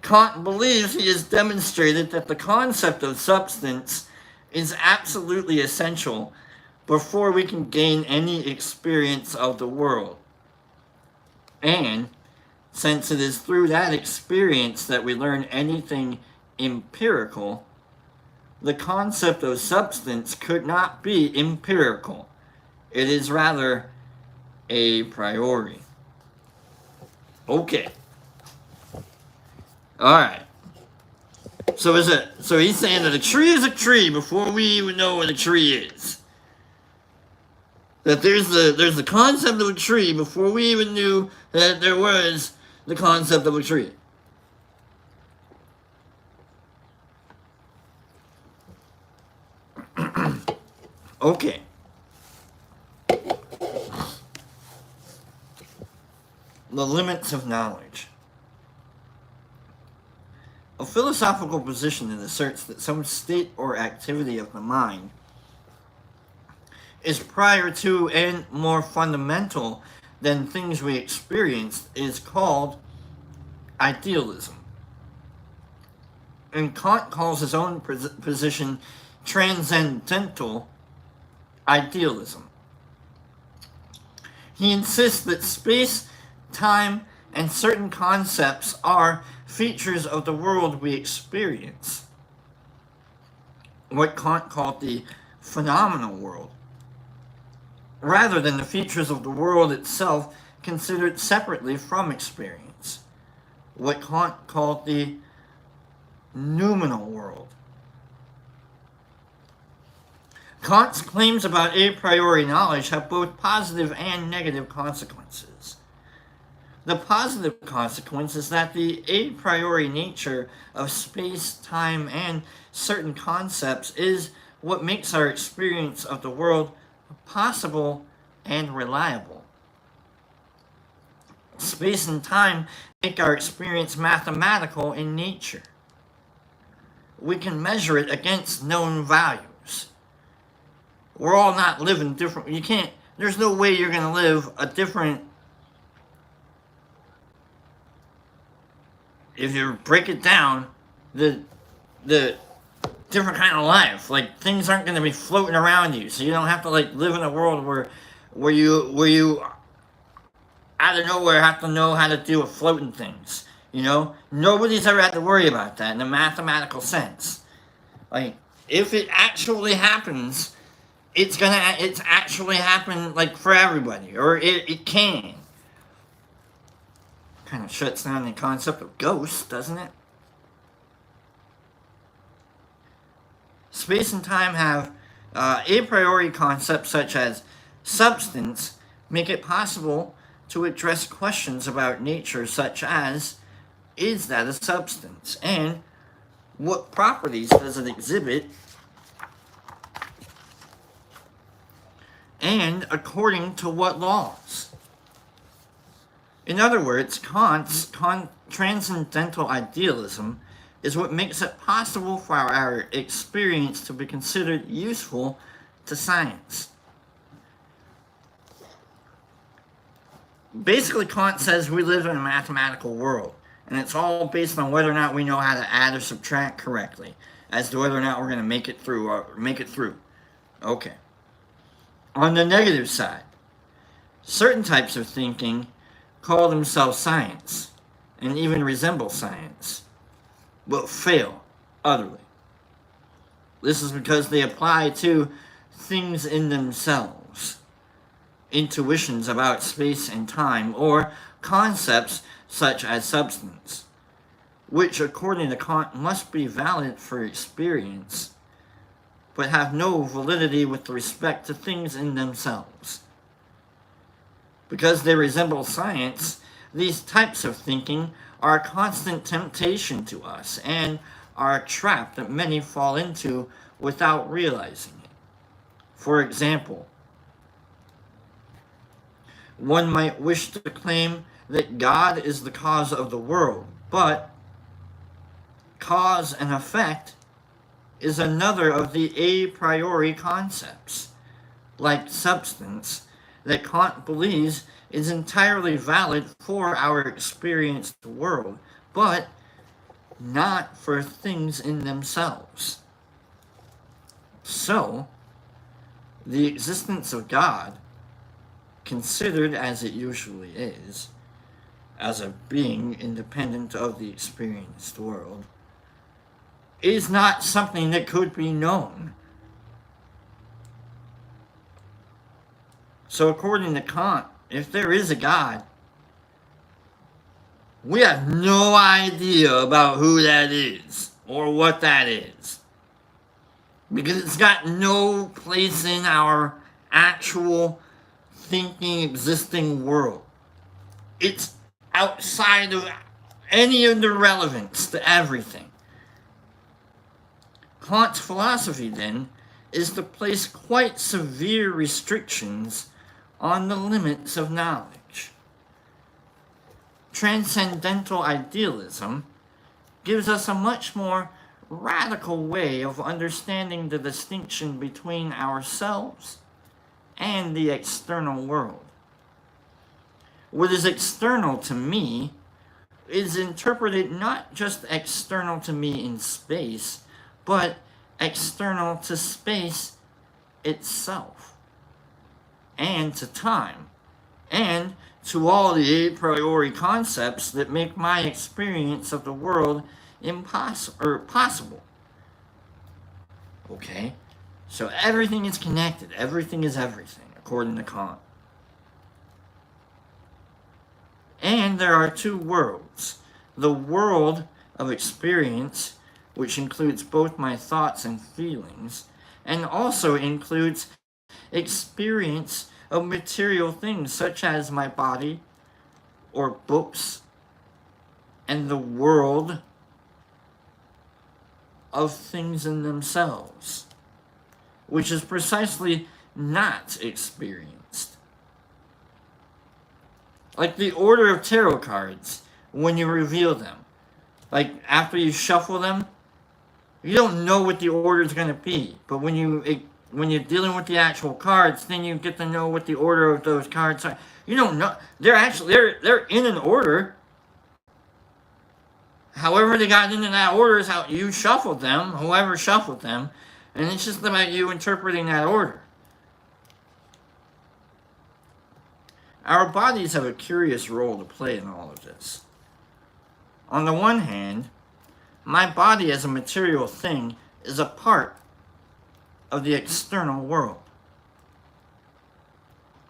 Kant believes he has demonstrated that the concept of substance is absolutely essential before we can gain any experience of the world. And since it is through that experience that we learn anything empirical, the concept of substance could not be empirical. It is rather a priori. Okay. Alright. So he's saying that a tree is a tree before we even know what a tree is. That there's the concept of a tree before we even knew that there was the concept of a tree. Okay. The limits of knowledge. philosophical position that asserts that some state or activity of the mind is prior to and more fundamental than things we experience is called idealism. And Kant calls his own position transcendental idealism. He insists that space, time, and certain concepts are features of the world we experience, what Kant called the phenomenal world, rather than the features of the world itself considered separately from experience, what Kant called the noumenal world. Kant's claims about a priori knowledge have both positive and negative consequences. The positive consequence is that the a priori nature of space, time, and certain concepts is what makes our experience of the world possible and reliable. Space and time make our experience mathematical in nature. We can measure it against known values. We're all not living different. There's no way you're going to live a different, if you break it down, the different kind of life. Like, things aren't going to be floating around you, so you don't have to live in a world where you out of nowhere have to know how to deal with floating things. Nobody's ever had to worry about that in a mathematical sense. If it actually happens, it's actually happen for everybody, or it can. Kind of shuts down the concept of ghosts, doesn't it? Space and time have a priori concepts such as substance make it possible to address questions about nature such as, is that a substance? And what properties does it exhibit? And according to what laws? In other words, Kant's transcendental idealism is what makes it possible for our experience to be considered useful to science. Basically, Kant says we live in a mathematical world, and it's all based on whether or not we know how to add or subtract correctly, as to whether or not we're going to make it through. Okay. On the negative side, certain types of thinking call themselves science, and even resemble science, but fail utterly. This is because they apply to things in themselves, intuitions about space and time, or concepts such as substance, which according to Kant must be valid for experience, but have no validity with respect to things in themselves. Because they resemble science, these types of thinking are a constant temptation to us and are a trap that many fall into without realizing it. For example, one might wish to claim that God is the cause of the world, but cause and effect is another of the a priori concepts, like substance, that Kant believes is entirely valid for our experienced world, but not for things in themselves. So, the existence of God, considered as it usually is, as a being independent of the experienced world, is not something that could be known. So according to Kant, if there is a God, we have no idea about who that is or what that is, because it's got no place in our actual thinking, existing world. It's outside of any of the relevance to everything. Kant's philosophy, then, is to place quite severe restrictions on the limits of knowledge. Transcendental idealism gives us a much more radical way of understanding the distinction between ourselves and the external world. What is external to me is interpreted not just external to me in space, but external to space itself, and to time, and to all the a priori concepts that make my experience of the world possible. Okay? So everything is connected. Everything is everything, according to Kant. And there are two worlds. The world of experience, which includes both my thoughts and feelings, and also includes experience of material things such as my body or books, and the world of things in themselves, which is precisely not experienced. Like the order of tarot cards, when you reveal them. Like after you shuffle them, you don't know what the order is going to be. But when you're dealing with the actual cards, then you get to know what the order of those cards are. You don't know. They're in an order. However they got into that order is how you shuffled them, whoever shuffled them. And it's just about you interpreting that order. Our bodies have a curious role to play in all of this. On the one hand, my body as a material thing is a part of the external world.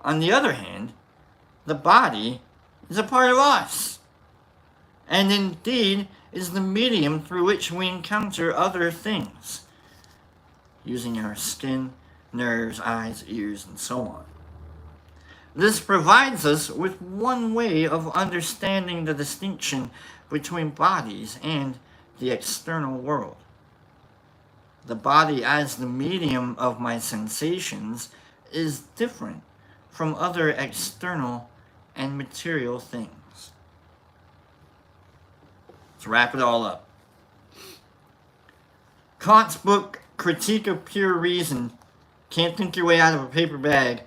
On the other hand, the body is a part of us, and indeed is the medium through which we encounter other things, using our skin, nerves, eyes, ears, and so on. This provides us with one way of understanding the distinction between bodies and the external world. The body as the medium of my sensations is different from other external and material things. Let's wrap it all up. Kant's book, Critique of Pure Reason, Can't Think Your Way Out of a Paper Bag,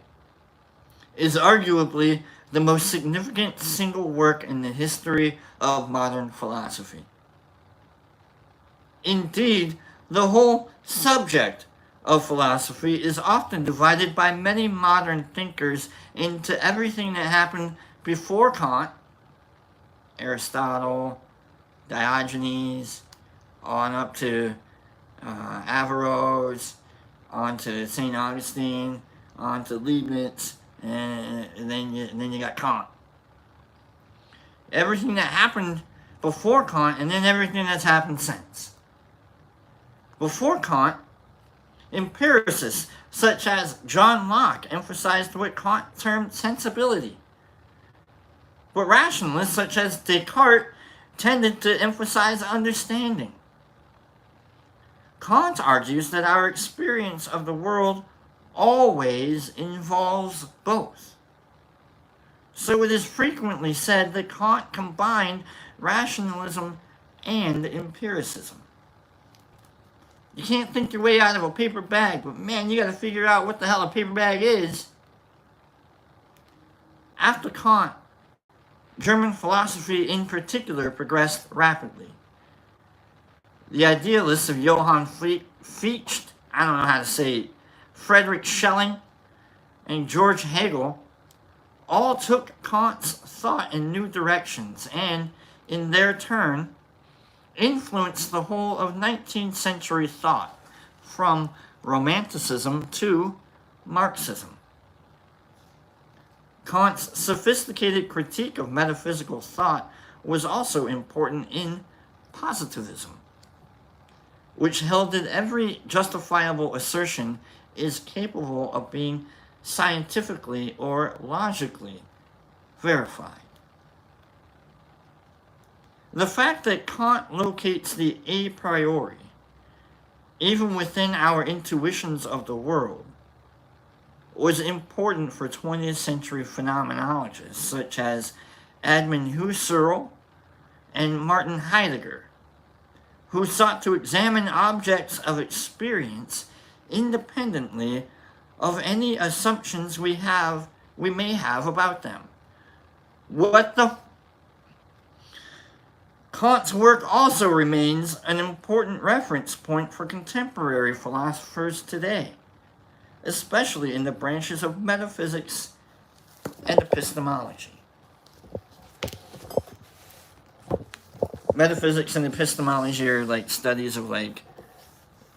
is arguably the most significant single work in the history of modern philosophy. Indeed, the whole subject of philosophy is often divided by many modern thinkers into everything that happened before Kant, Aristotle, Diogenes, on up to Averroes, on to St. Augustine, on to Leibniz, and then you got Kant. Everything that happened before Kant, and then everything that's happened since. Before Kant, empiricists such as John Locke emphasized what Kant termed sensibility. But rationalists such as Descartes tended to emphasize understanding. Kant argues that our experience of the world always involves both. So it is frequently said that Kant combined rationalism and empiricism. You can't think your way out of a paper bag, but man, you got to figure out what the hell a paper bag is. After Kant, German philosophy in particular progressed rapidly. The idealists of Johann Fichte, I don't know how to say it, Friedrich Schelling, and George Hegel all took Kant's thought in new directions and, in their turn, influenced the whole of 19th century thought, from Romanticism to Marxism. Kant's sophisticated critique of metaphysical thought was also important in positivism, which held that every justifiable assertion is capable of being scientifically or logically verified. The fact that Kant locates the a priori, even within our intuitions of the world, was important for 20th century phenomenologists such as Edmund Husserl and Martin Heidegger, who sought to examine objects of experience independently of any assumptions we may have about them. What the? Kant's work also remains an important reference point for contemporary philosophers today, especially in the branches of metaphysics and epistemology. Metaphysics and epistemology are like studies of like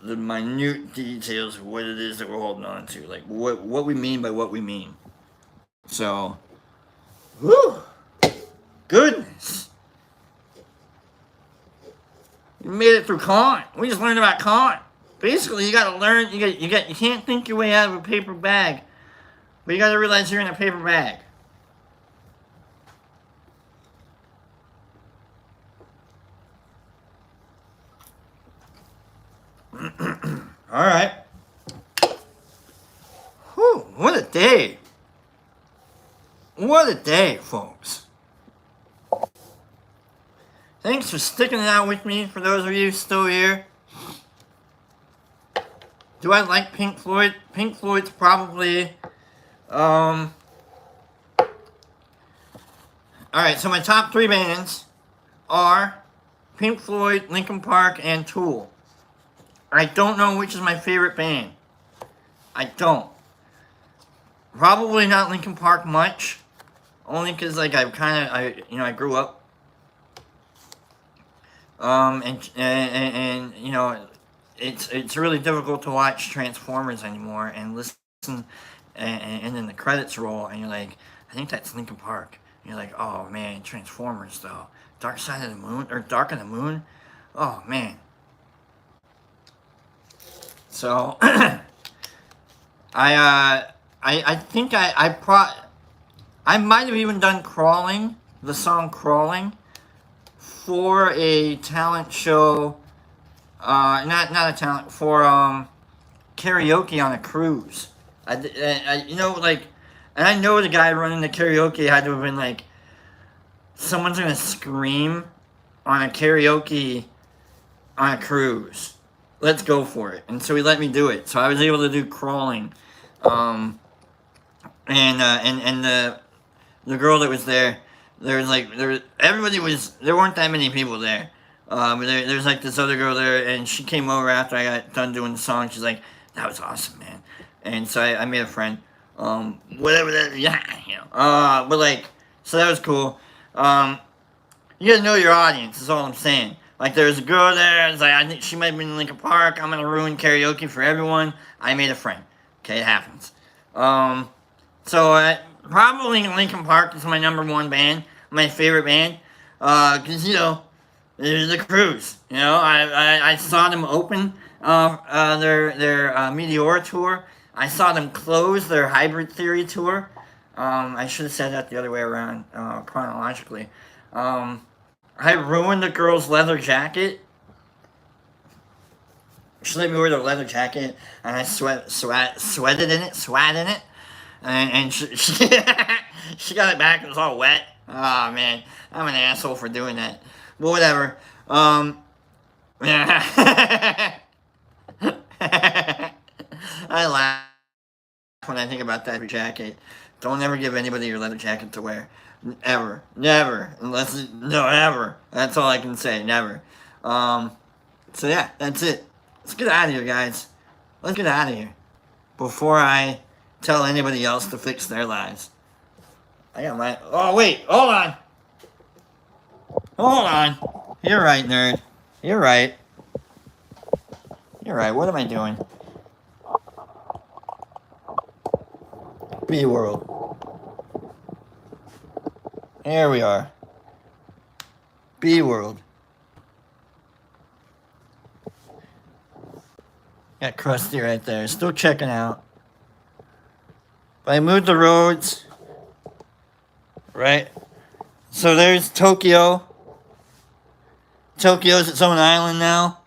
the minute details of what it is that we're holding on to, like what we mean by what we mean. So, whew, goodness, you made it through Kant. We just learned about Kant. Basically, you gotta learn. You can't think your way out of a paper bag, but you gotta realize you're in a paper bag. All right. Whew, what a day. What a day, folks. Thanks for sticking it out with me, for those of you still here. Do I like Pink Floyd? Pink Floyd's probably, alright, so my top 3 bands are Pink Floyd, Linkin Park, and Tool. I don't know which is my favorite band. I don't. Probably not Linkin Park much. Only because, like, I grew up. And you know, it's really difficult to watch Transformers anymore and listen, and then the credits roll, and you're like, I think that's Linkin Park. And you're like, oh man, Transformers though. Dark Side of the Moon, or Dark of the Moon. Oh man. So, I think I might have even done Crawling, the song Crawling, for a talent show, not a talent, for karaoke on a cruise. You know, like, and I know the guy running the karaoke had to have been like, someone's gonna scream on a karaoke on a cruise. Let's go for it. And so he let me do it. So I was able to do Crawling. And the girl that was there, there weren't that many people there. But there's like this other girl there, and she came over after I got done doing the song. She's like, that was awesome, man. And so I made a friend. Whatever that, yeah, you know. But like, so that was cool. You gotta know your audience, is all I'm saying. Like, there was a girl there, it's like, I think she might have been in Linkin Park. I'm gonna ruin karaoke for everyone. I made a friend. Okay, it happens. So probably Linkin Park is my number 1 band, my favorite band. Cause, you know, there's the cruise. You know, I saw them open their Meteor tour. I saw them close their Hybrid Theory tour. I should have said that the other way around, chronologically. I ruined the girl's leather jacket. She let me wear the leather jacket, and I sweated in it, and she got it back. It was all wet. Oh man, I'm an asshole for doing that. But whatever. Yeah. I laugh when I think about that jacket. Don't ever give anybody your leather jacket to wear. Ever. Never. Ever. That's all I can say. Never. So yeah, that's it. Let's get out of here, guys. Let's get out of here. Before I tell anybody else to fix their lives. I got my... Oh, wait. Hold on. Hold on. You're right, nerd. You're right. You're right. What am I doing? B-World. Here we are. B-World. Got Krusty right there. Still checking out. But I moved the roads. Right? So there's Tokyo. Tokyo's its own island now.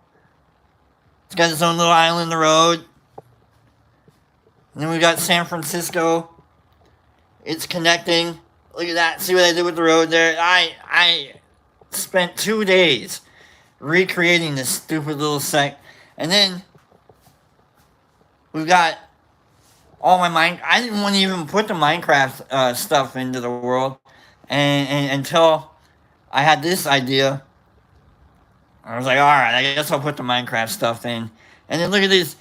It's got its own little island in the road. And then we got San Francisco. It's connecting. Look at that. See what I did with the road there? I spent 2 days recreating this stupid little sect. And then we've got all my mind. I didn't want to even put the Minecraft stuff into the world, and until I had this idea, I was like, all right, I guess I'll put the Minecraft stuff in. And then look at this.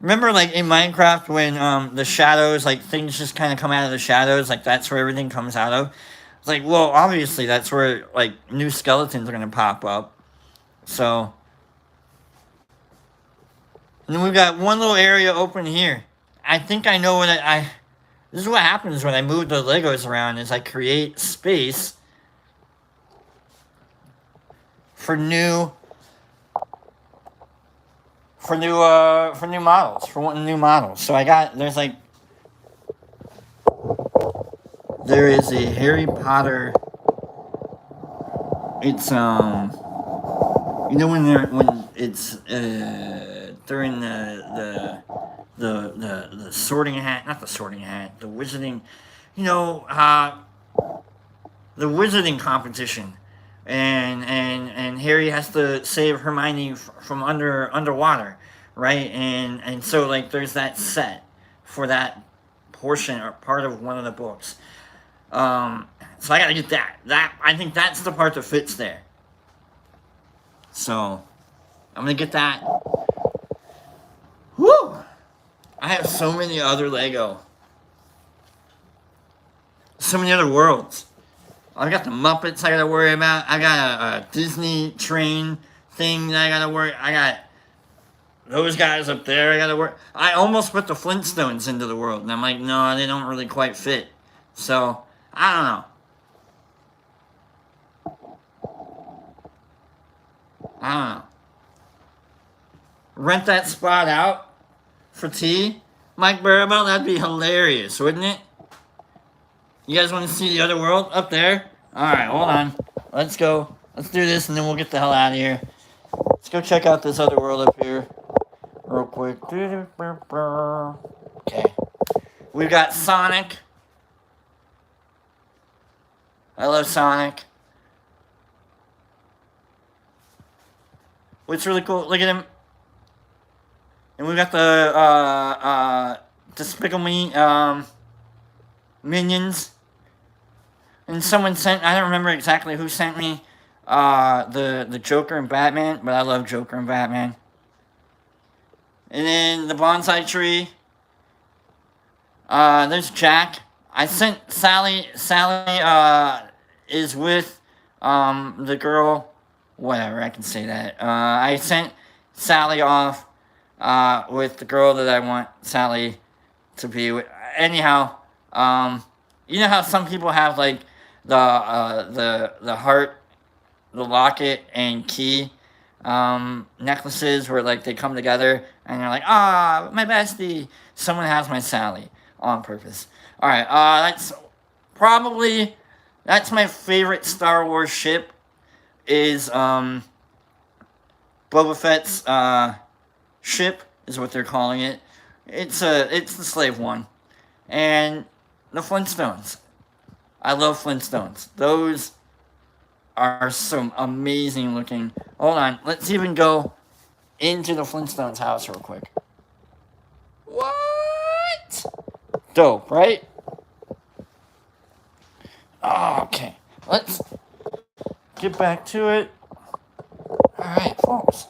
Remember, like in Minecraft, when the shadows, like things just kind of come out of the shadows, like that's where everything comes out of. It's like, well, obviously that's where like new skeletons are gonna pop up. So, and then we've got one little area open here. I think I know what I. This is what happens when I move the Legos around. Is I create space for new models, for wanting new models. So there is a Harry Potter. It's when it's during the sorting hat, not the sorting hat, the wizarding, the wizarding competition, and Harry has to save Hermione from underwater, right? And so like there's that set for that portion or part of one of the books. So I gotta get that. I think that's the part that fits there. So I'm gonna get that. Woo! I have so many other Lego. So many other worlds. I got the Muppets I gotta worry about. I got a Disney train thing that I gotta worry. I got those guys up there I gotta worry. I almost put the Flintstones into the world, and I'm like, no, they don't really quite fit. So, I don't know. Rent that spot out for tea, Mike Barabell? That'd be hilarious, wouldn't it? You guys want to see the other world up there? Alright, hold on. Let's go. Let's do this and then we'll get the hell out of here. Let's go check out this other world up here real quick. Okay. We've got Sonic. I love Sonic. What's really cool, look at him. And we got the Despicable Me minions. And someone sent, I don't remember exactly who sent me the Joker and Batman, but I love Joker and Batman. And then the bonsai tree. There's Jack. I sent Sally. Sally is with the girl. Whatever, I can say that. I sent Sally off with the girl that I want Sally to be with. Anyhow, you know how some people have like the heart, the locket and key necklaces where like they come together and they're like, my bestie. Someone has my Sally on purpose. All right, that's my favorite Star Wars ship. Is Boba Fett's ship is what they're calling it. It's the Slave One, and the Flintstones. I love Flintstones. Those are some amazing looking. Hold on, let's even go into the Flintstones house real quick. What? Dope, right? Okay, let's get back to it. Alright, folks.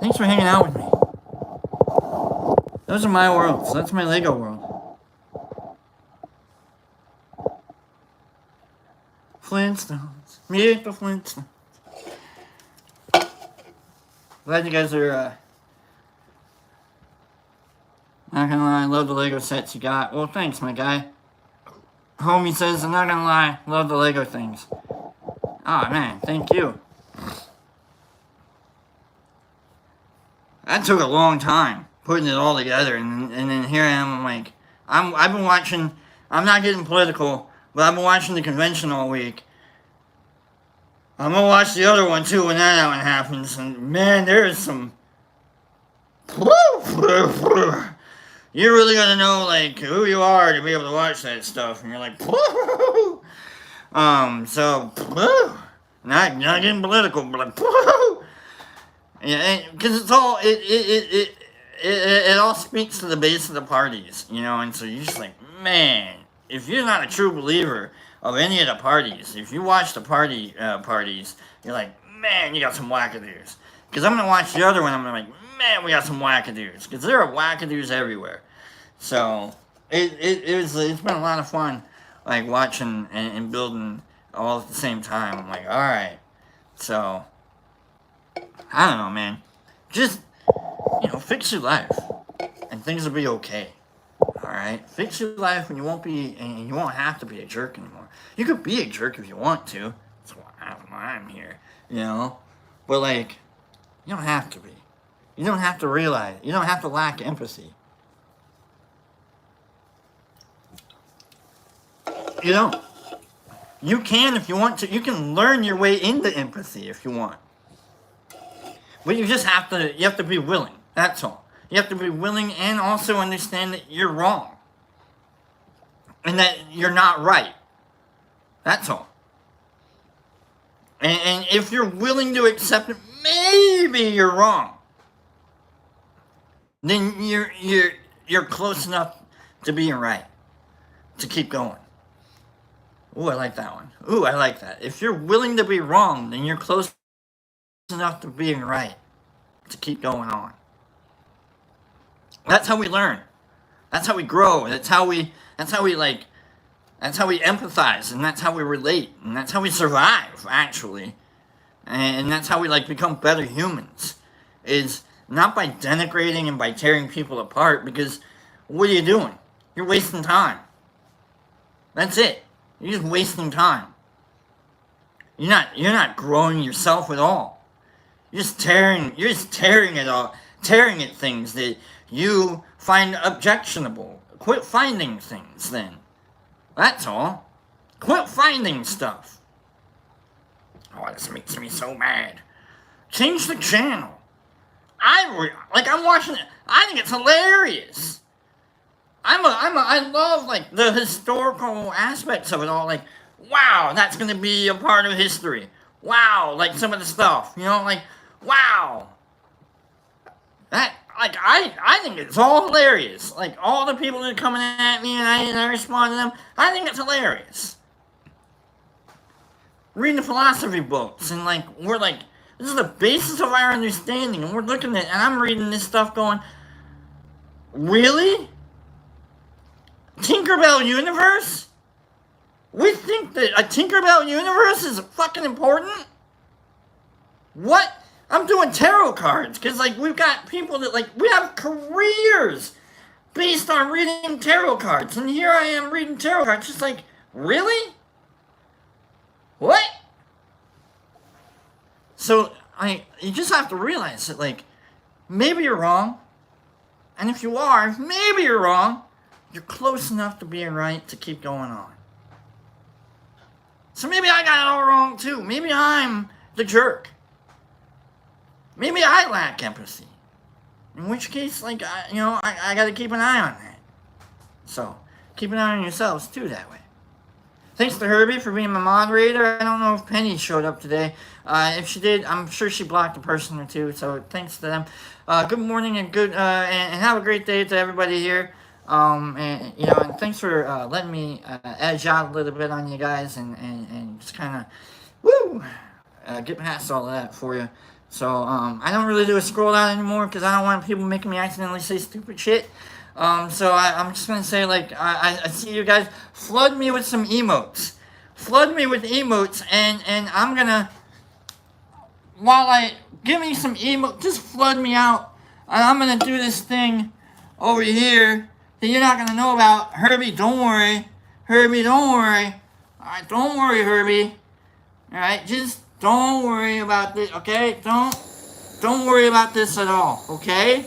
Thanks for hanging out with me. Those are my worlds. That's my Lego world. Flintstones. Meet the Flintstones. Glad you guys are, not gonna lie, I love the Lego sets you got. Well, thanks, my guy. Homie says, I'm not gonna lie, love the Lego things. Oh man, thank you. That took a long time, putting it all together, and then here I am, I'm like, I've been watching, I'm not getting political, but I've been watching the convention all week. I'm gonna watch the other one too when that one happens, and man, there is some... You're really gonna know like who you are to be able to watch that stuff, and you're like, woo! So, woo, not getting political, but like, woo, yeah, because it's all it all speaks to the base of the parties, you know, and so you're just like, man, if you're not a true believer of any of the parties, if you watch the parties, you're like, man, you got some wackadoos. Because I'm gonna watch the other one, I'm gonna like, man, we got some wackadoos, because there are wackadoos everywhere. So it's been a lot of fun, like watching and building all at the same time. I'm like, all right, so I don't know, man, just fix your life, and things will be okay. All right, fix your life, and you won't have to be a jerk anymore. You could be a jerk if you want to. That's why I'm here, But like, you don't have to be. You don't have to realize. You don't have to lack empathy. You don't. You can if you want to. You can learn your way into empathy if you want. But you just have to. You have to be willing. That's all. You have to be willing and also understand that you're wrong. And that you're not right. That's all. And if you're willing to accept it, maybe you're wrong. Then you're close enough to being right. To keep going. Ooh, I like that one. Ooh, I like that. If you're willing to be wrong, then you're close enough to being right. To keep going on. That's how we learn. That's how we grow. That's how we empathize, and that's how we relate, and that's how we survive, actually. And that's how we become better humans. Is not by denigrating and by tearing people apart, because what are you doing? You're wasting time. That's it. You're just wasting time. You're not growing yourself at all. You're just tearing at things that you find objectionable. Quit finding things then. That's all. Quit finding stuff. Oh, this makes me so mad. Change the channel. I'm watching it. I think it's hilarious. I love the historical aspects of it all. Wow, that's gonna be a part of history. Wow, some of the stuff, wow. That I think it's all hilarious. All the people that are coming at me and I respond to them. I think it's hilarious. Reading the philosophy books and we're this is the basis of our understanding, and we're looking at, and I'm reading this stuff going, really? Tinkerbell universe? We think that a Tinkerbell universe is fucking important? What? I'm doing tarot cards, because we've got people that we have careers based on reading tarot cards, and here I am reading tarot cards, just really? What? So, you just have to realize that, maybe you're wrong. And if you are, maybe you're wrong. You're close enough to being right to keep going on. So maybe I got it all wrong too. Maybe I'm the jerk. Maybe I lack empathy. In which case, I gotta keep an eye on that. So, keep an eye on yourselves too that way. Thanks to Herbie for being my moderator. I don't know if Penny showed up today. If she did, I'm sure she blocked a person or two. So thanks to them. Good morning and and have a great day to everybody here. And thanks for letting me edge out a little bit on you guys and just kind of get past all of that for you. So I don't really do a scroll out anymore because I don't want people making me accidentally say stupid shit. So I'm just gonna say I see you guys. Flood me with some emotes. Flood me with emotes, and I'm gonna, give me some emotes, just flood me out, and I'm gonna do this thing over here that you're not gonna know about. Herbie, don't worry. Herbie, don't worry. Alright, don't worry, Herbie. Alright, just don't worry about this, okay? Don't worry about this at all, okay?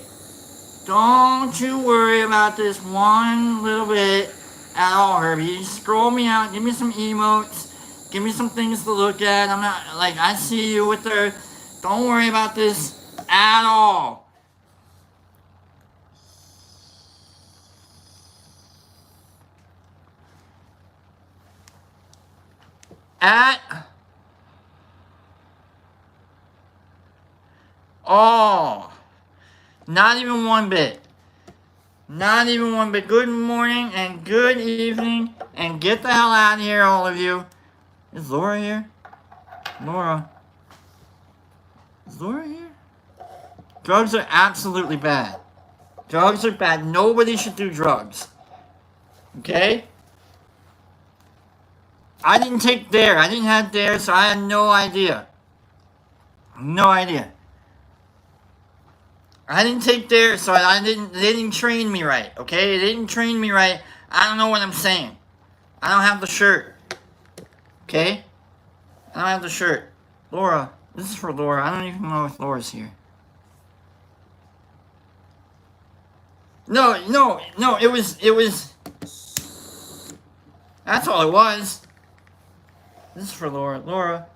Don't you worry about this one little bit at all, Herbie. You just scroll me out, give me some emotes, give me some things to look at. I'm not, I see you with the, don't worry about this at all. at all. Not even one bit. Not even one bit. Good morning and good evening. And get the hell out of here, all of you. Is Laura here? Laura. Is Laura here? Drugs are absolutely bad. Drugs are bad. Nobody should do drugs. Okay? I didn't take DARE. I didn't have DARE, so I had no idea. No idea. I didn't take DARE, so they didn't train me right, okay? They didn't train me right. I don't know what I'm saying. I don't have the shirt. Okay? I don't have the shirt. Laura. This is for Laura. I don't even know if Laura's here. No, it was... That's all it was. This is for Laura. Laura.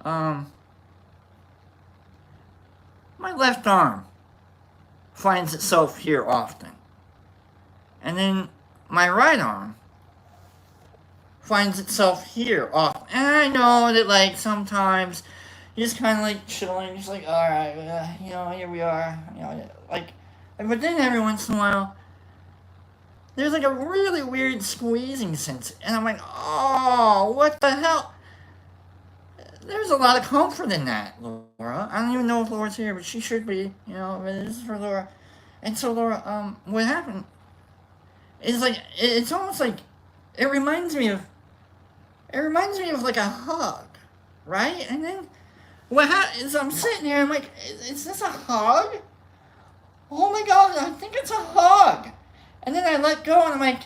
My left arm finds itself here often. And then my right arm finds itself here often. And I know that, like, sometimes you're just kind of, like, chilling. You're just like, alright, here we are. Like, but then every once in a while, there's, like, a really weird squeezing sense. And I'm like, oh, what the hell? There's a lot of comfort in that, Laura. I don't even know if Laura's here, but she should be, but this is for Laura. And so, Laura, what happened is, like, it's almost like, it reminds me of, like, a hug, right? And then, what happens, I'm sitting here, I'm like, is this a hug? Oh my God, I think it's a hug. And then I let go, and I'm like,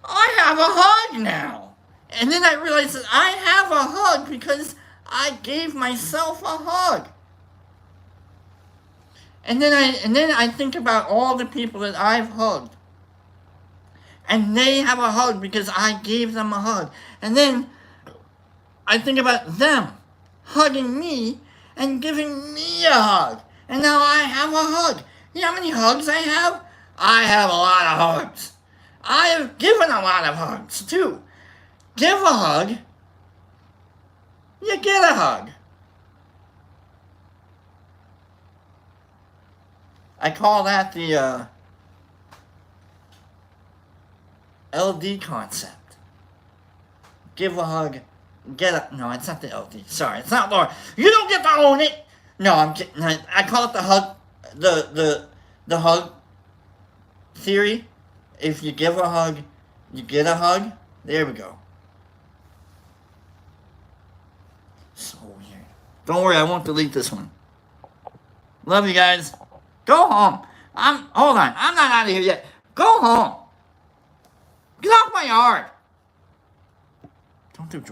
I have a hug now. And then I realized that I have a hug because I gave myself a hug. And then I think about all the people that I've hugged. And they have a hug because I gave them a hug. And then I think about them hugging me and giving me a hug. And now I have a hug. You know how many hugs I have? I have a lot of hugs. I have given a lot of hugs too. Give a hug, you get a hug. I call that the LD concept. Give a hug, get a... No, it's not the LD. Sorry, it's not Laura. You don't get to own it. No, I'm kidding. I call it the hug, the hug theory. If you give a hug, you get a hug. There we go. So weird. Don't worry, I won't delete this one. Love you guys. Go home. Hold on. I'm not out of here yet. Go home. Get off my yard. Don't do drugs.